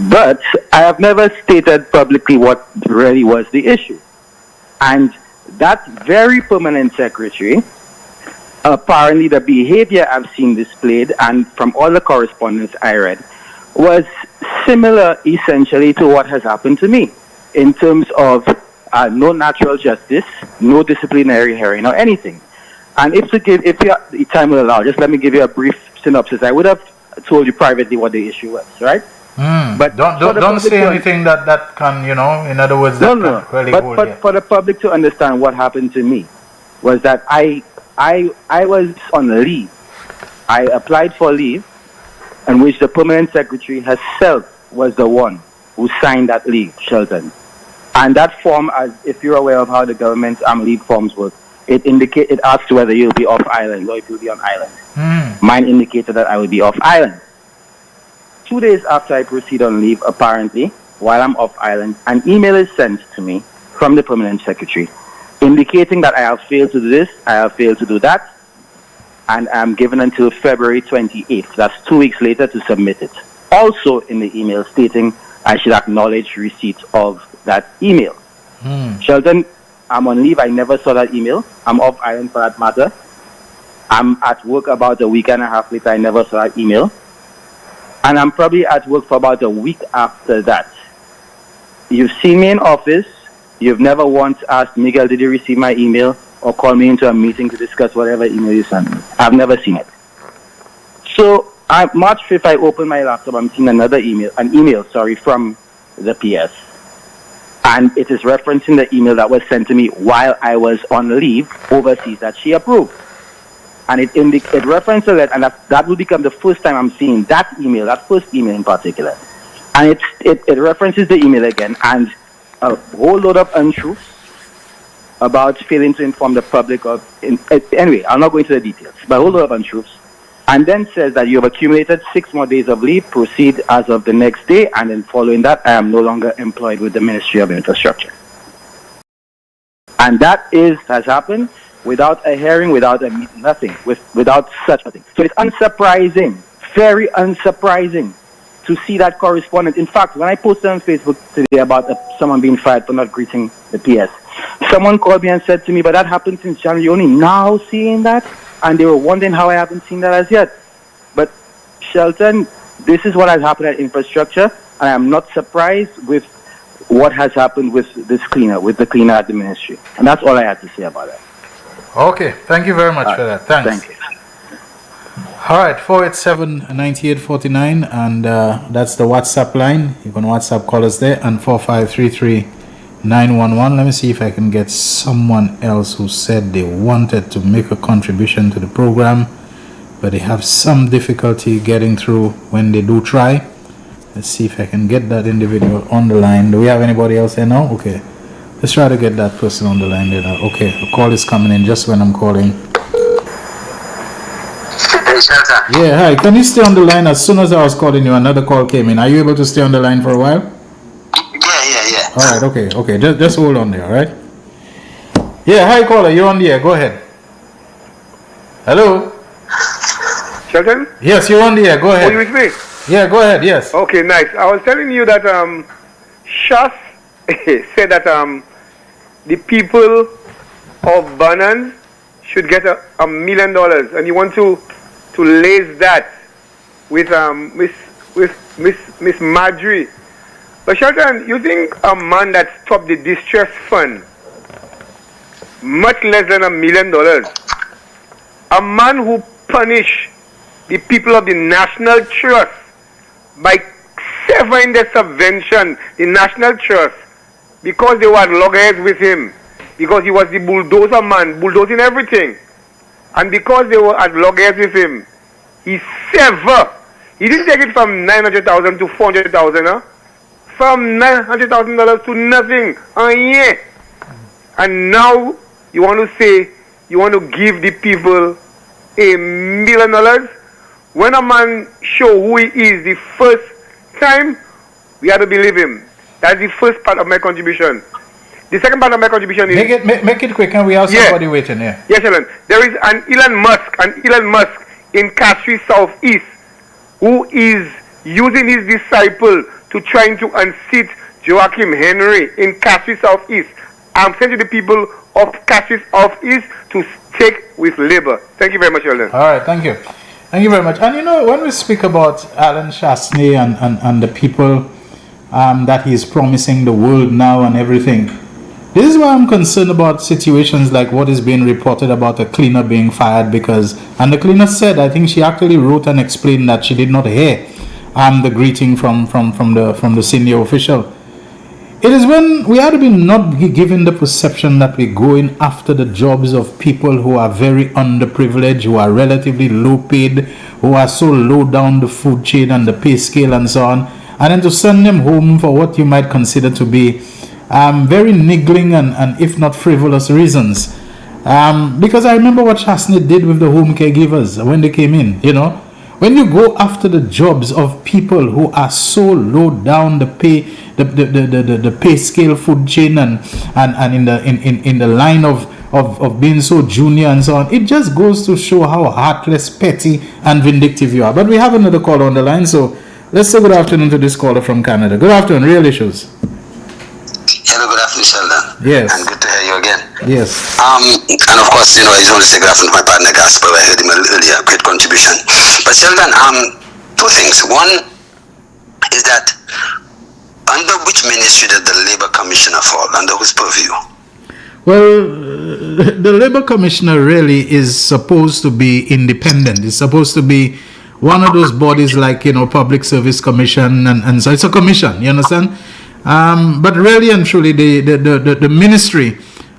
But I have never stated publicly what really was the issue. And that very permanent secretary, apparently the behavior I've seen displayed, and from all the correspondence I read, was similar essentially to what has happened to me in terms of no natural justice, no disciplinary hearing or anything. And if the time will allow, just let me give you a brief synopsis. I would have told you privately what the issue was, right? But don't say anything that can, in other words, that can really hold you. But for the public to understand what happened to me was that I was on leave. I applied for leave, in which the permanent secretary herself was the one who signed that leave, Shelton. And that form, as if you're aware of how the government leave forms work, it asks whether you'll be off island or if you'll be on island. Mine indicated that I will be off island. 2 days after I proceed on leave, apparently, while I'm off island, an email is sent to me from the permanent secretary indicating that I have failed to do this, I have failed to do that, and I'm given until February 28th. That's 2 weeks later to submit it. Also in the email stating I should acknowledge receipt of that email. Shelton, I'm on leave. I never saw that email. I'm off island for that matter. I'm at work about a week and a half later. I never saw that email. And I'm probably at work for about a week after that. You've seen me in office. You've never once asked, Miguel, did you receive my email? Or call me into a meeting to discuss whatever email you sent me. I've never seen it. So, March 5th, I opened my laptop. I'm seeing an email from the PS. And it is referencing the email that was sent to me while I was on leave overseas that she approved. And it references it, and that will become the first time I'm seeing that email, that first email in particular. And it references the email again, and a whole load of untruths about failing to inform the public of... Anyway, I'll not go into the details, but a whole load of untruths. And then says that you have accumulated 6 more days of leave, proceed as of the next day, and then following that, I am no longer employed with the Ministry of Infrastructure. And that has happened without a hearing, without a meeting, nothing, without such a thing. So it's unsurprising, very unsurprising to see that correspondence. In fact, when I posted on Facebook today about someone being fired for not greeting the PS, someone called me and said to me, but that happened since January, you're only now seeing that? And they were wondering how I haven't seen that as yet. But Shelton, this is what has happened at infrastructure, and I'm not surprised with what has happened with the cleaner at the ministry. And that's all I had to say about it. Okay, thank you very much for that. Thanks. Thank you. All right, 487-9849, and that's the WhatsApp line. You can WhatsApp call us there, and 4533-911. Let me see if I can get someone else who said they wanted to make a contribution to the program, but they have some difficulty getting through when they do try. Let's see if I can get that individual on the line. Do we have anybody else there now? Okay, let's try to get that person on the line there now. Okay, the call is coming in just when I'm calling. Hey, Shelton. Yeah, hi. Can you stay on the line? As soon as I was calling you, another call came in. Are you able to stay on the line for a while? Yeah. All right, okay. Just hold on there, all right? Yeah, hi, caller. You're on the air. Go ahead. Hello? Shelton? Yes, you're on the air. Go ahead. Oh, you with me? Yeah, go ahead, yes. Okay, nice. I was telling you that Shas said that the people of Banan should get $1 million, and you want to lace that with Miss Marjorie. But Shelton, you think a man that stopped the distress fund much less than $1 million a man who punished the people of the National Trust by severing the subvention, the National Trust, because they were at loggerheads with him, because he was the bulldozer man, bulldozing everything. And because they were at loggerheads with him, he severed. He didn't take it from 900,000 to 400,000, huh? From $900,000 to nothing a year. And now you want to say you want to give the people $1 million? When a man show who he is the first time, we have to believe him. That's the first part of my contribution. The second part of my contribution is... Make it quick, and we have somebody waiting here. Yes, Shelton. There is an Elon Musk in Castries Southeast who is using his disciple to trying to unseat Joachim Henry in Castries Southeast. I'm saying to the people of Castries Southeast to stick with Labour. Thank you very much, Shelton. All right, thank you. Thank you very much. And you know, when we speak about Alan Chasney and the people that he's promising the world now and everything, this is why I'm concerned about situations like what is being reported about a cleaner being fired and the cleaner said, I think she actually wrote and explained that she did not hear the greeting from the senior official. It is when we ought to be not given the perception that we're going after the jobs of people who are very underprivileged, who are relatively low paid, who are so low down the food chain and the pay scale and so on, and then to send them home for what you might consider to be very niggling and if not frivolous reasons. Because I remember what Chasney did with the home caregivers when they came in, you know. When you go after the jobs of people who are so low down the pay scale food chain and in the line of being so junior and so on, it just goes to show how heartless, petty and vindictive you are. But we have another caller on the line, so let's say good afternoon to this caller from Canada. Good afternoon, Real Issues. Hello, good afternoon, Sheldon. Yes. And good to hear you again. Yes. And of course, you know, I just want to say good afternoon to my partner Gaspar. I heard him earlier, great contribution. But Sheldon, two things. One is that under which ministry does the Labour Commissioner fall? Under whose purview? Well, the Labour Commissioner really is supposed to be independent. It's supposed to be one of those bodies like, you know, Public Service Commission and so it's a commission, you understand? But really and truly, the ministry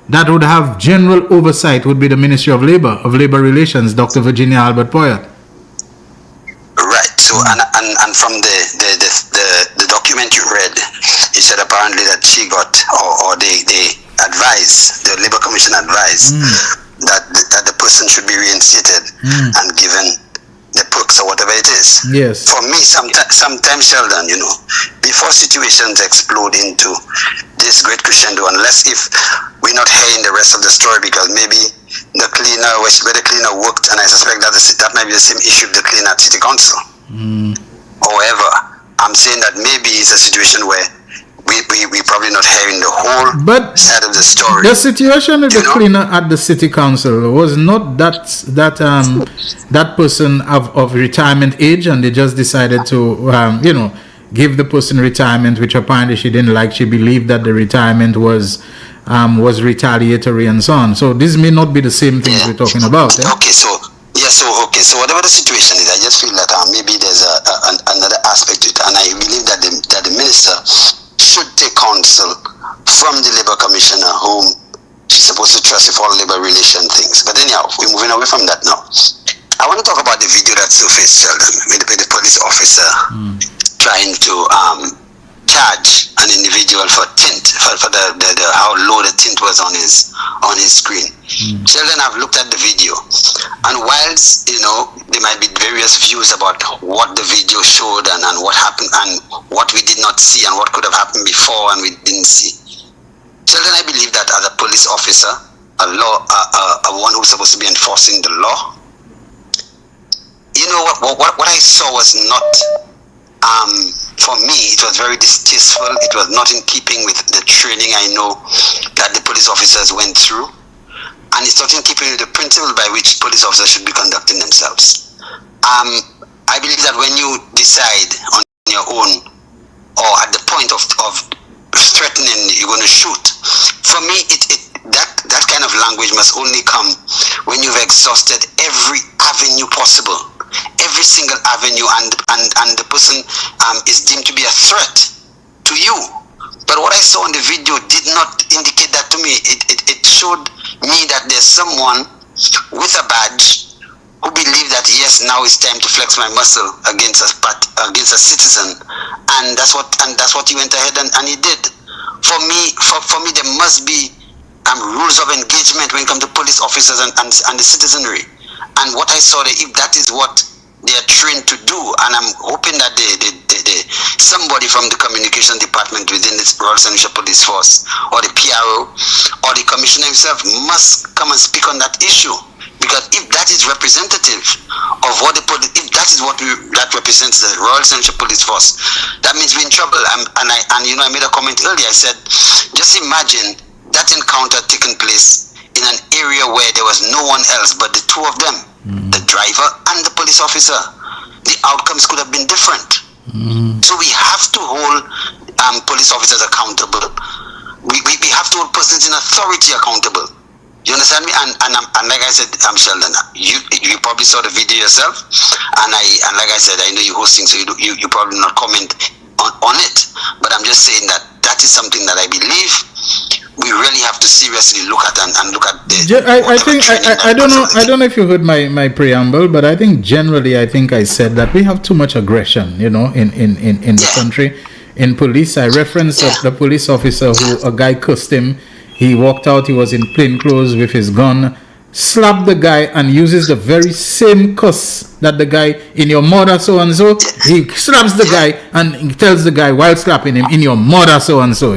that would have general oversight would be the Ministry of Labor Relations, Dr. Virginia Albert Poyet. Right. So, and from the document you read, you said apparently that she got, or they advised, the Labor Commission advised that the person should be reinstated and given the perks or whatever it is. Yes. For me, sometimes, Sheldon, you know, before situations explode into this great crescendo, unless if we're not hearing the rest of the story, because maybe the cleaner, where the cleaner worked, and I suspect that that might be the same issue with the cleaner at City Council. However, I'm saying that maybe it's a situation where we probably not hearing the whole side of the story. The situation with the cleaner at the City Council was not that person of retirement age, and they just decided to give the person retirement, which apparently she didn't like. She believed that the retirement was retaliatory and so on. So this may not be the same things we're talking about. Okay, so whatever the situation is, I just feel that maybe there's another aspect to it, and I believe that the minister should take counsel from the Labour Commissioner, whom she's supposed to trust with all labor relation things. But anyhow, we're moving away from that now. I want to talk about the video that surfaced, Sheldon, with the police officer trying to charge an individual for tint, for the how low the tint was on his screen. Sheldon, I've looked at the video, and whilst, you know, there might be various views about what the video showed and what happened and what we did not see and what could have happened before and we didn't see. Sheldon, I believe that as a police officer, a one who's supposed to be enforcing the law, you know, what I saw was not, for me, it was very distasteful. It was not in keeping with the training I know that the police officers went through. And it's not in keeping with the principle by which police officers should be conducting themselves. I believe that when you decide on your own, or at the point of threatening you're going to shoot, for me, that kind of language must only come when you've exhausted every avenue possible, every single avenue, and the person is deemed to be a threat to you. But what I saw in the video did not indicate that to me. It showed me that there's someone with a badge who believe that yes, now it's time to flex my muscle against a citizen, and that's what he went ahead and he did. For me, there must be rules of engagement when it comes to police officers and the citizenry. And what I saw there, if that is what they are trained to do, and I'm hoping that somebody from the communication department within this Royal Central Police Force, or the PRO, or the commissioner himself must come and speak on that issue. Because if that is representative of what if that is what that represents the Royal Central Police Force, that means we're in trouble. I made a comment earlier. I said, just imagine that encounter taking place in an area where there was no one else but the two of them, the driver and the police officer. The outcomes could have been different. So we have to hold police officers accountable. We have to hold persons in authority accountable. You understand me? And like I said, Sheldon, you probably saw the video yourself, and like I said, I know you're hosting, so you probably not comment on it. But I'm just saying that is something that I believe we really have to seriously look at and look at the. I don't know if you heard my preamble, but I think generally I said that we have too much aggression, in the country. In police, I referenced the police officer who a guy cursed him. He walked out, he was in plain clothes with his gun, slapped the guy and uses the very same cuss that the guy, in your mother so and so. He slaps the guy and he tells the guy while slapping him, in your mother so and so,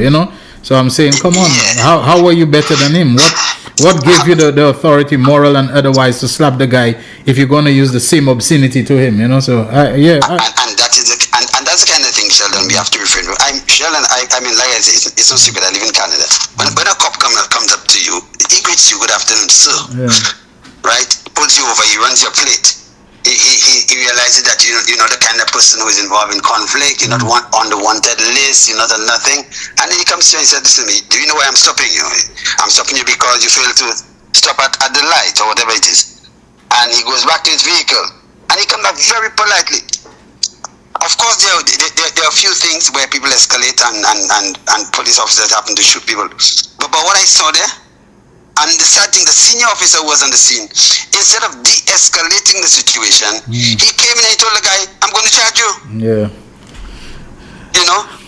So I'm saying, come on, how are you better than him? What gave you the authority, moral and otherwise, to slap the guy if you're going to use the same obscenity to him, So, and that's the kind of thing, Sheldon, we have to refrain from. Sheldon, I mean, like I said, it's no secret, I live in Canada. When a cop comes up to you, he greets you, good afternoon, sir. Yeah. Right? Pulls you over, he runs your plate. He realizes that you're not the kind of person who is involved in conflict, you're not on the wanted list, you're not on nothing. And then he comes to you and says, listen to me, do you know why I'm stopping you? I'm stopping you because you failed to stop at the light or whatever it is. And he goes back to his vehicle. And he comes back very politely. Of course, there are a few things where people escalate and police officers happen to shoot people. But what I saw there, and the sad thing, the senior officer was on the scene. Instead of de-escalating the situation, he came in and he told the guy, I'm going to charge you. Yeah.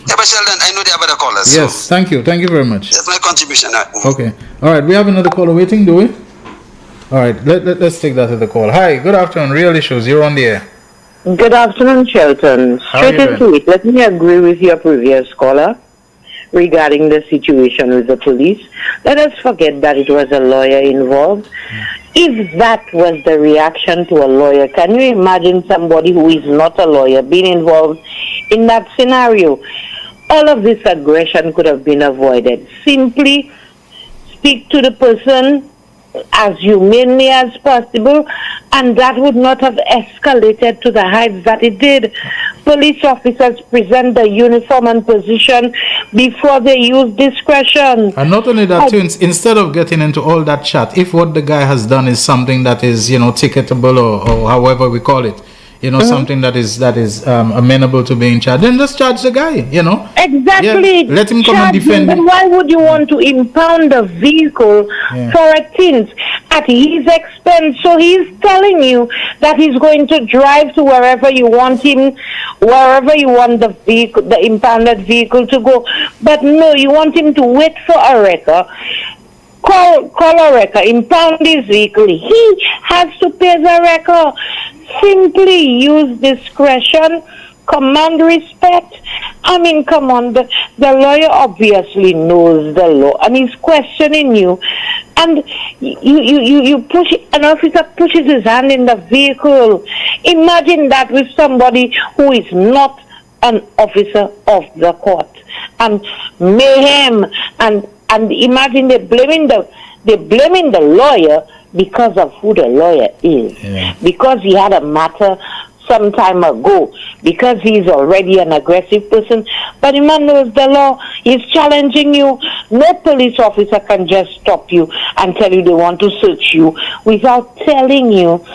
But Sheldon, I know there are other callers. Yes, so thank you. Thank you very much. That's my contribution. Okay. All right, we have another caller waiting, do we? All right, let's take that as the call. Hi, good afternoon. Real Issues, you're on the air. Good afternoon, Shelton. Straight into it, let me agree with your previous caller regarding the situation with the police. Let us forget that it was a lawyer involved. If that was the reaction to a lawyer, can you imagine somebody who is not a lawyer being involved in that scenario? All of this aggression could have been avoided. Simply speak to the person as humanely as possible, and that would not have escalated to the heights that it did. Police officers present the uniform and position before they use discretion. And not only that, too, instead of getting into all that chat, if what the guy has done is something that is, ticketable or however we call it, something that is amenable to being charged, then just charge the guy, Exactly. Yeah, let him come and defend him. Why would you want to impound a vehicle for a tint at his expense? So he's telling you that he's going to drive to wherever you want him, wherever you want the vehicle, the impounded vehicle to go. But no, you want him to wait for a wrecker. Call a wrecker, impound his vehicle. He has to pay the wrecker. Simply use discretion, command respect. I mean, come on, the lawyer obviously knows the law and he's questioning you. And you push, an officer pushes his hand in the vehicle. Imagine that with somebody who is not an officer of the court. And mayhem and imagine they're blaming the lawyer because of who the lawyer is. Yeah. Because he had a matter some time ago because he's already an aggressive person. But the man knows the law. He's challenging you. No police officer can just stop you and tell you they want to search you without telling you,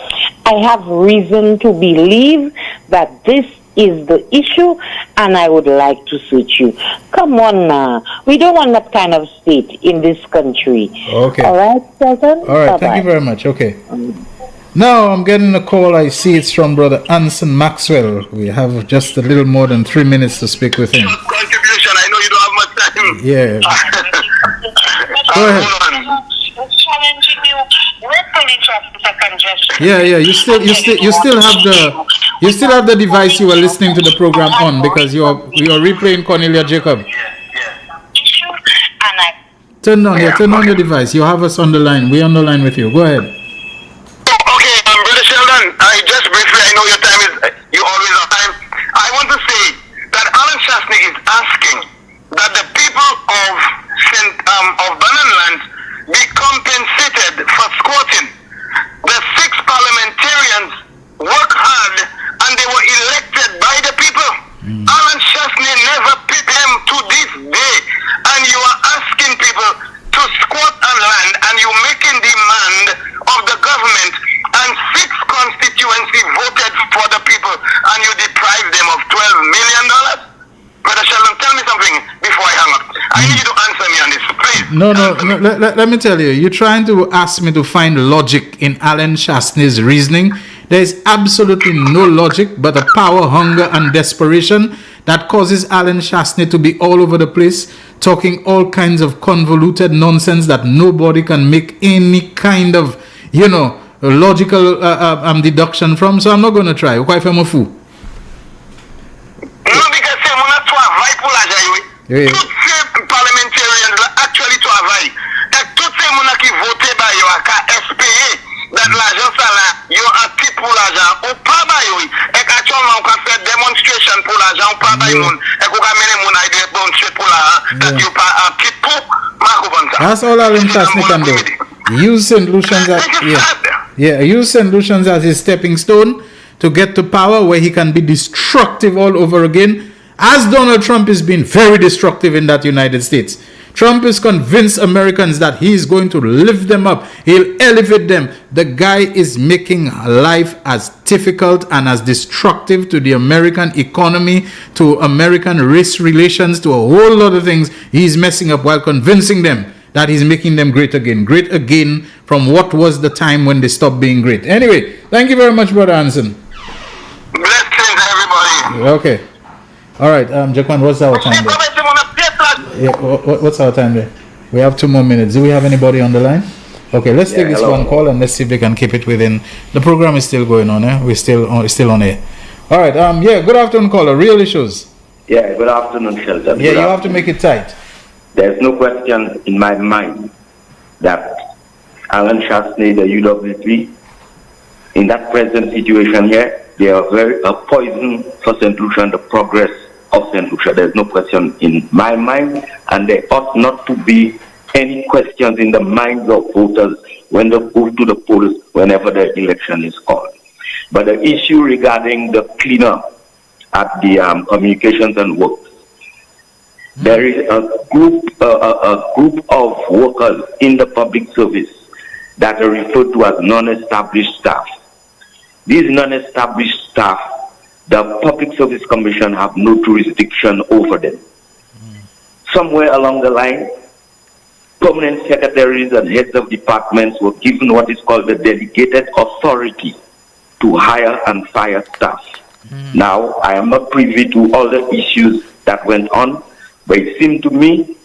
I have reason to believe that this is the issue and I would like to search you. Come on now. We don't want that kind of state in this country. Okay. All right, Shelton? All right. Bye-bye. Thank you very much. Okay. Now I'm getting a call. I see it's from Brother Anson Maxwell. We have just a little more than 3 minutes to speak with him. Contribution. I know you don't have much time. Yeah. Go ahead. Yeah. You still have the device you were listening to the program on because you are replaying Cornelia Jacob. Turn on your device. You have us on the line. We're on the line with you. Go ahead. Okay, Brother Sheldon, I know your time is, you always have time. I want to say that Alan Shastny is asking that the people of Bananland be compensated for squatting. The 6 parliamentarians work hard and they were elected by the people. Alan Shastny never picked them to this day. And you are asking people to squat on land and you're making demand of the government and 6 constituencies voted for the people and you deprive them of $12 million? Brother Sheldon, tell me something before I hang up. I need you to answer me on this, please. No. Let me tell you. You're trying to ask me to find logic in Alan Shastny's reasoning. There is absolutely no logic but a power, hunger, and desperation that causes Alan Shastny to be all over the place, talking all kinds of convoluted nonsense that nobody can make any kind of, logical deduction from. So I'm not going to try. Why am I a fool? Yeah. Parliamentarians actually to avoid that tout ces gens qui votent ba yo ka espérer that l'argent ça là yo a petit pour l'argent ou pas ba yo et actuellement on peut faire démonstration pour l'argent ou pas ba yo et qu'on amène mon à démonstrer pour l'argent that you pas un petit pour ma comprendre ça. That's all Alan Shastny can do. Use St. Lucian's use St. Lucian's as his stepping stone to get to power where he can be destructive all over again. As Donald Trump has been very destructive in that United States. Trump is convinced Americans that he is going to lift them up. He'll elevate them. The guy is making life as difficult and as destructive to the American economy, to American race relations, to a whole lot of things. He's messing up while convincing them that he's making them great again. Great again from what was the time when they stopped being great. Anyway, thank you very much, Brother Anson. Blessings, everybody. Okay. All right, Jaquan, what's our time there? Yeah, what's our time there? We have 2 more minutes. Do we have anybody on the line? Okay, let's take this one call and let's see if they can keep it within. The program is still going on, eh? We're still on air. All right, good afternoon, caller. Real issues. Yeah, good afternoon, Shelton. Yeah, you have to make it tight. There's no question in my mind that Alan Shastny, the UWP, in that present situation here, they are a poison for St. Lucia, the progress of St. Lucia. There's no question in my mind, and there ought not to be any questions in the minds of voters when they go to the polls whenever the election is called. But the issue regarding the cleaner at the communications and works, there is a group of workers in the public service that are referred to as non-established staff. These non-established staff, the Public Service Commission have no jurisdiction over them. Somewhere along the line, permanent secretaries and heads of departments were given what is called the delegated authority to hire and fire staff. Now, I am not privy to all the issues that went on, but it seemed to me,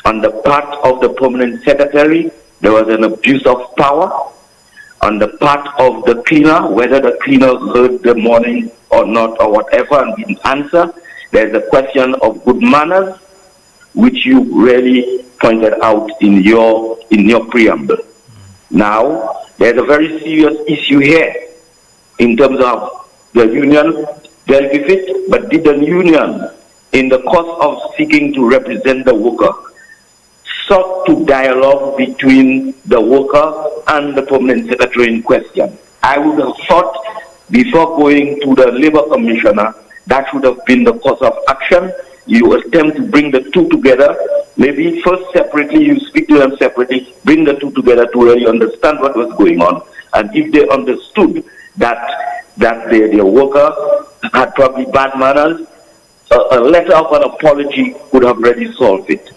on the part of the permanent secretary, there was an abuse of power. On the part of the cleaner, whether the cleaner heard the warning or not or whatever and didn't answer, there's a question of good manners, which you really pointed out in your preamble. Now, there's a very serious issue here in terms of the union dealt with it, but did the union, in the course of seeking to represent the worker, sought to dialogue between the worker and the permanent secretary in question? I would have thought before going to the Labor Commissioner, that should have been the course of action. You attempt to bring the two together. Maybe first separately, you speak to them separately, bring the two together to really understand what was going on. And if they understood that their worker had probably bad manners, a letter of an apology could have already solved it.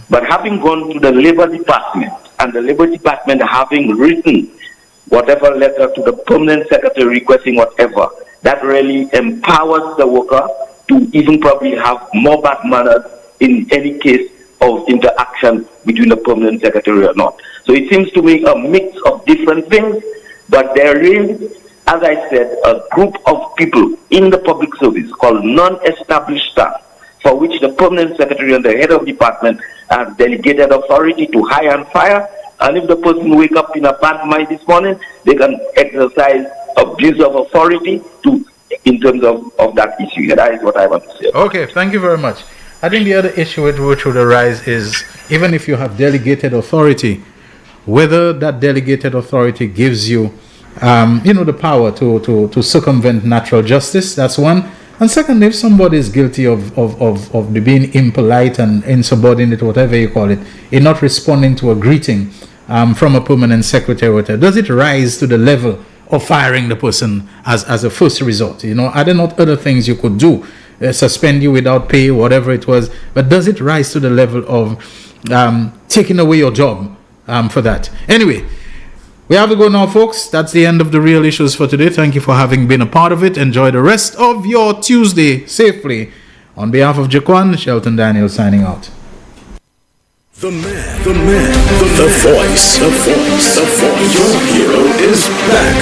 But having gone to the Labor Department, and the Labor Department having written whatever letter to the permanent secretary requesting whatever, that really empowers the worker to even probably have more bad manners in any case of interaction between the permanent secretary or not. So it seems to me a mix of different things, but there is, as I said, a group of people in the public service called non-established staff, for which the permanent secretary and the head of department have delegated authority to hire and fire. And if the person wake up in a bad mind this morning, they can exercise abuse of authority in terms of that issue. And that is what I want to say. Okay, thank you very much. I think the other issue which would arise is, even if you have delegated authority, whether that delegated authority gives you the power to circumvent natural justice. That's one. And secondly, if somebody is guilty of being impolite and insubordinate, whatever you call it, in not responding to a greeting from a permanent secretary, does it rise to the level of firing the person as a first resort? Are there not other things you could do? Suspend you without pay, whatever it was. But does it rise to the level of taking away your job for that? Anyway, we have to go now, folks. That's the end of the Real Issues for today. Thank you for having been a part of it. Enjoy the rest of your Tuesday safely. On behalf of Jaquan, Shelton Daniel signing out. The voice. Your hero is back.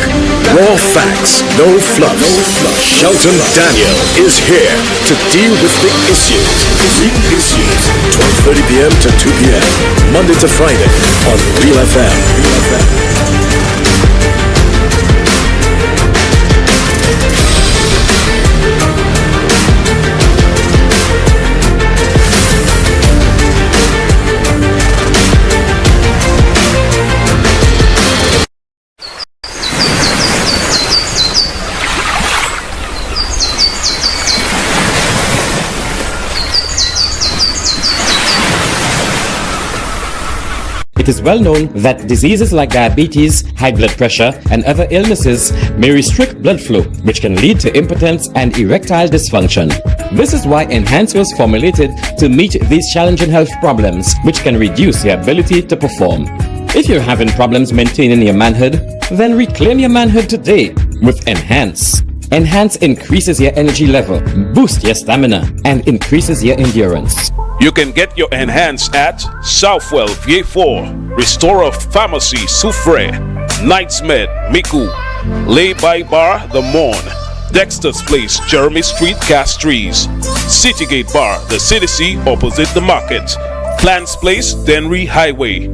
Raw facts, no fluff. Shelton Daniel is here to deal with the issues. Big issues. 12:30 p.m. to 2 p.m. Monday to Friday on Real FM. It is well known that diseases like diabetes, high blood pressure, and other illnesses may restrict blood flow, which can lead to impotence and erectile dysfunction. This is why Enhance was formulated to meet these challenging health problems, which can reduce your ability to perform. If you're having problems maintaining your manhood, then reclaim your manhood today with Enhance. Enhance increases your energy level, boosts your stamina, and increases your endurance. You can get your Enhance at Southwell VA4, Restorer Pharmacy Soufre, Knights Med Miku, Lay by Bar The Morn, Dexter's Place Jeremy Street Castries, Citygate Bar The City opposite the market, Plants Place Denry Highway,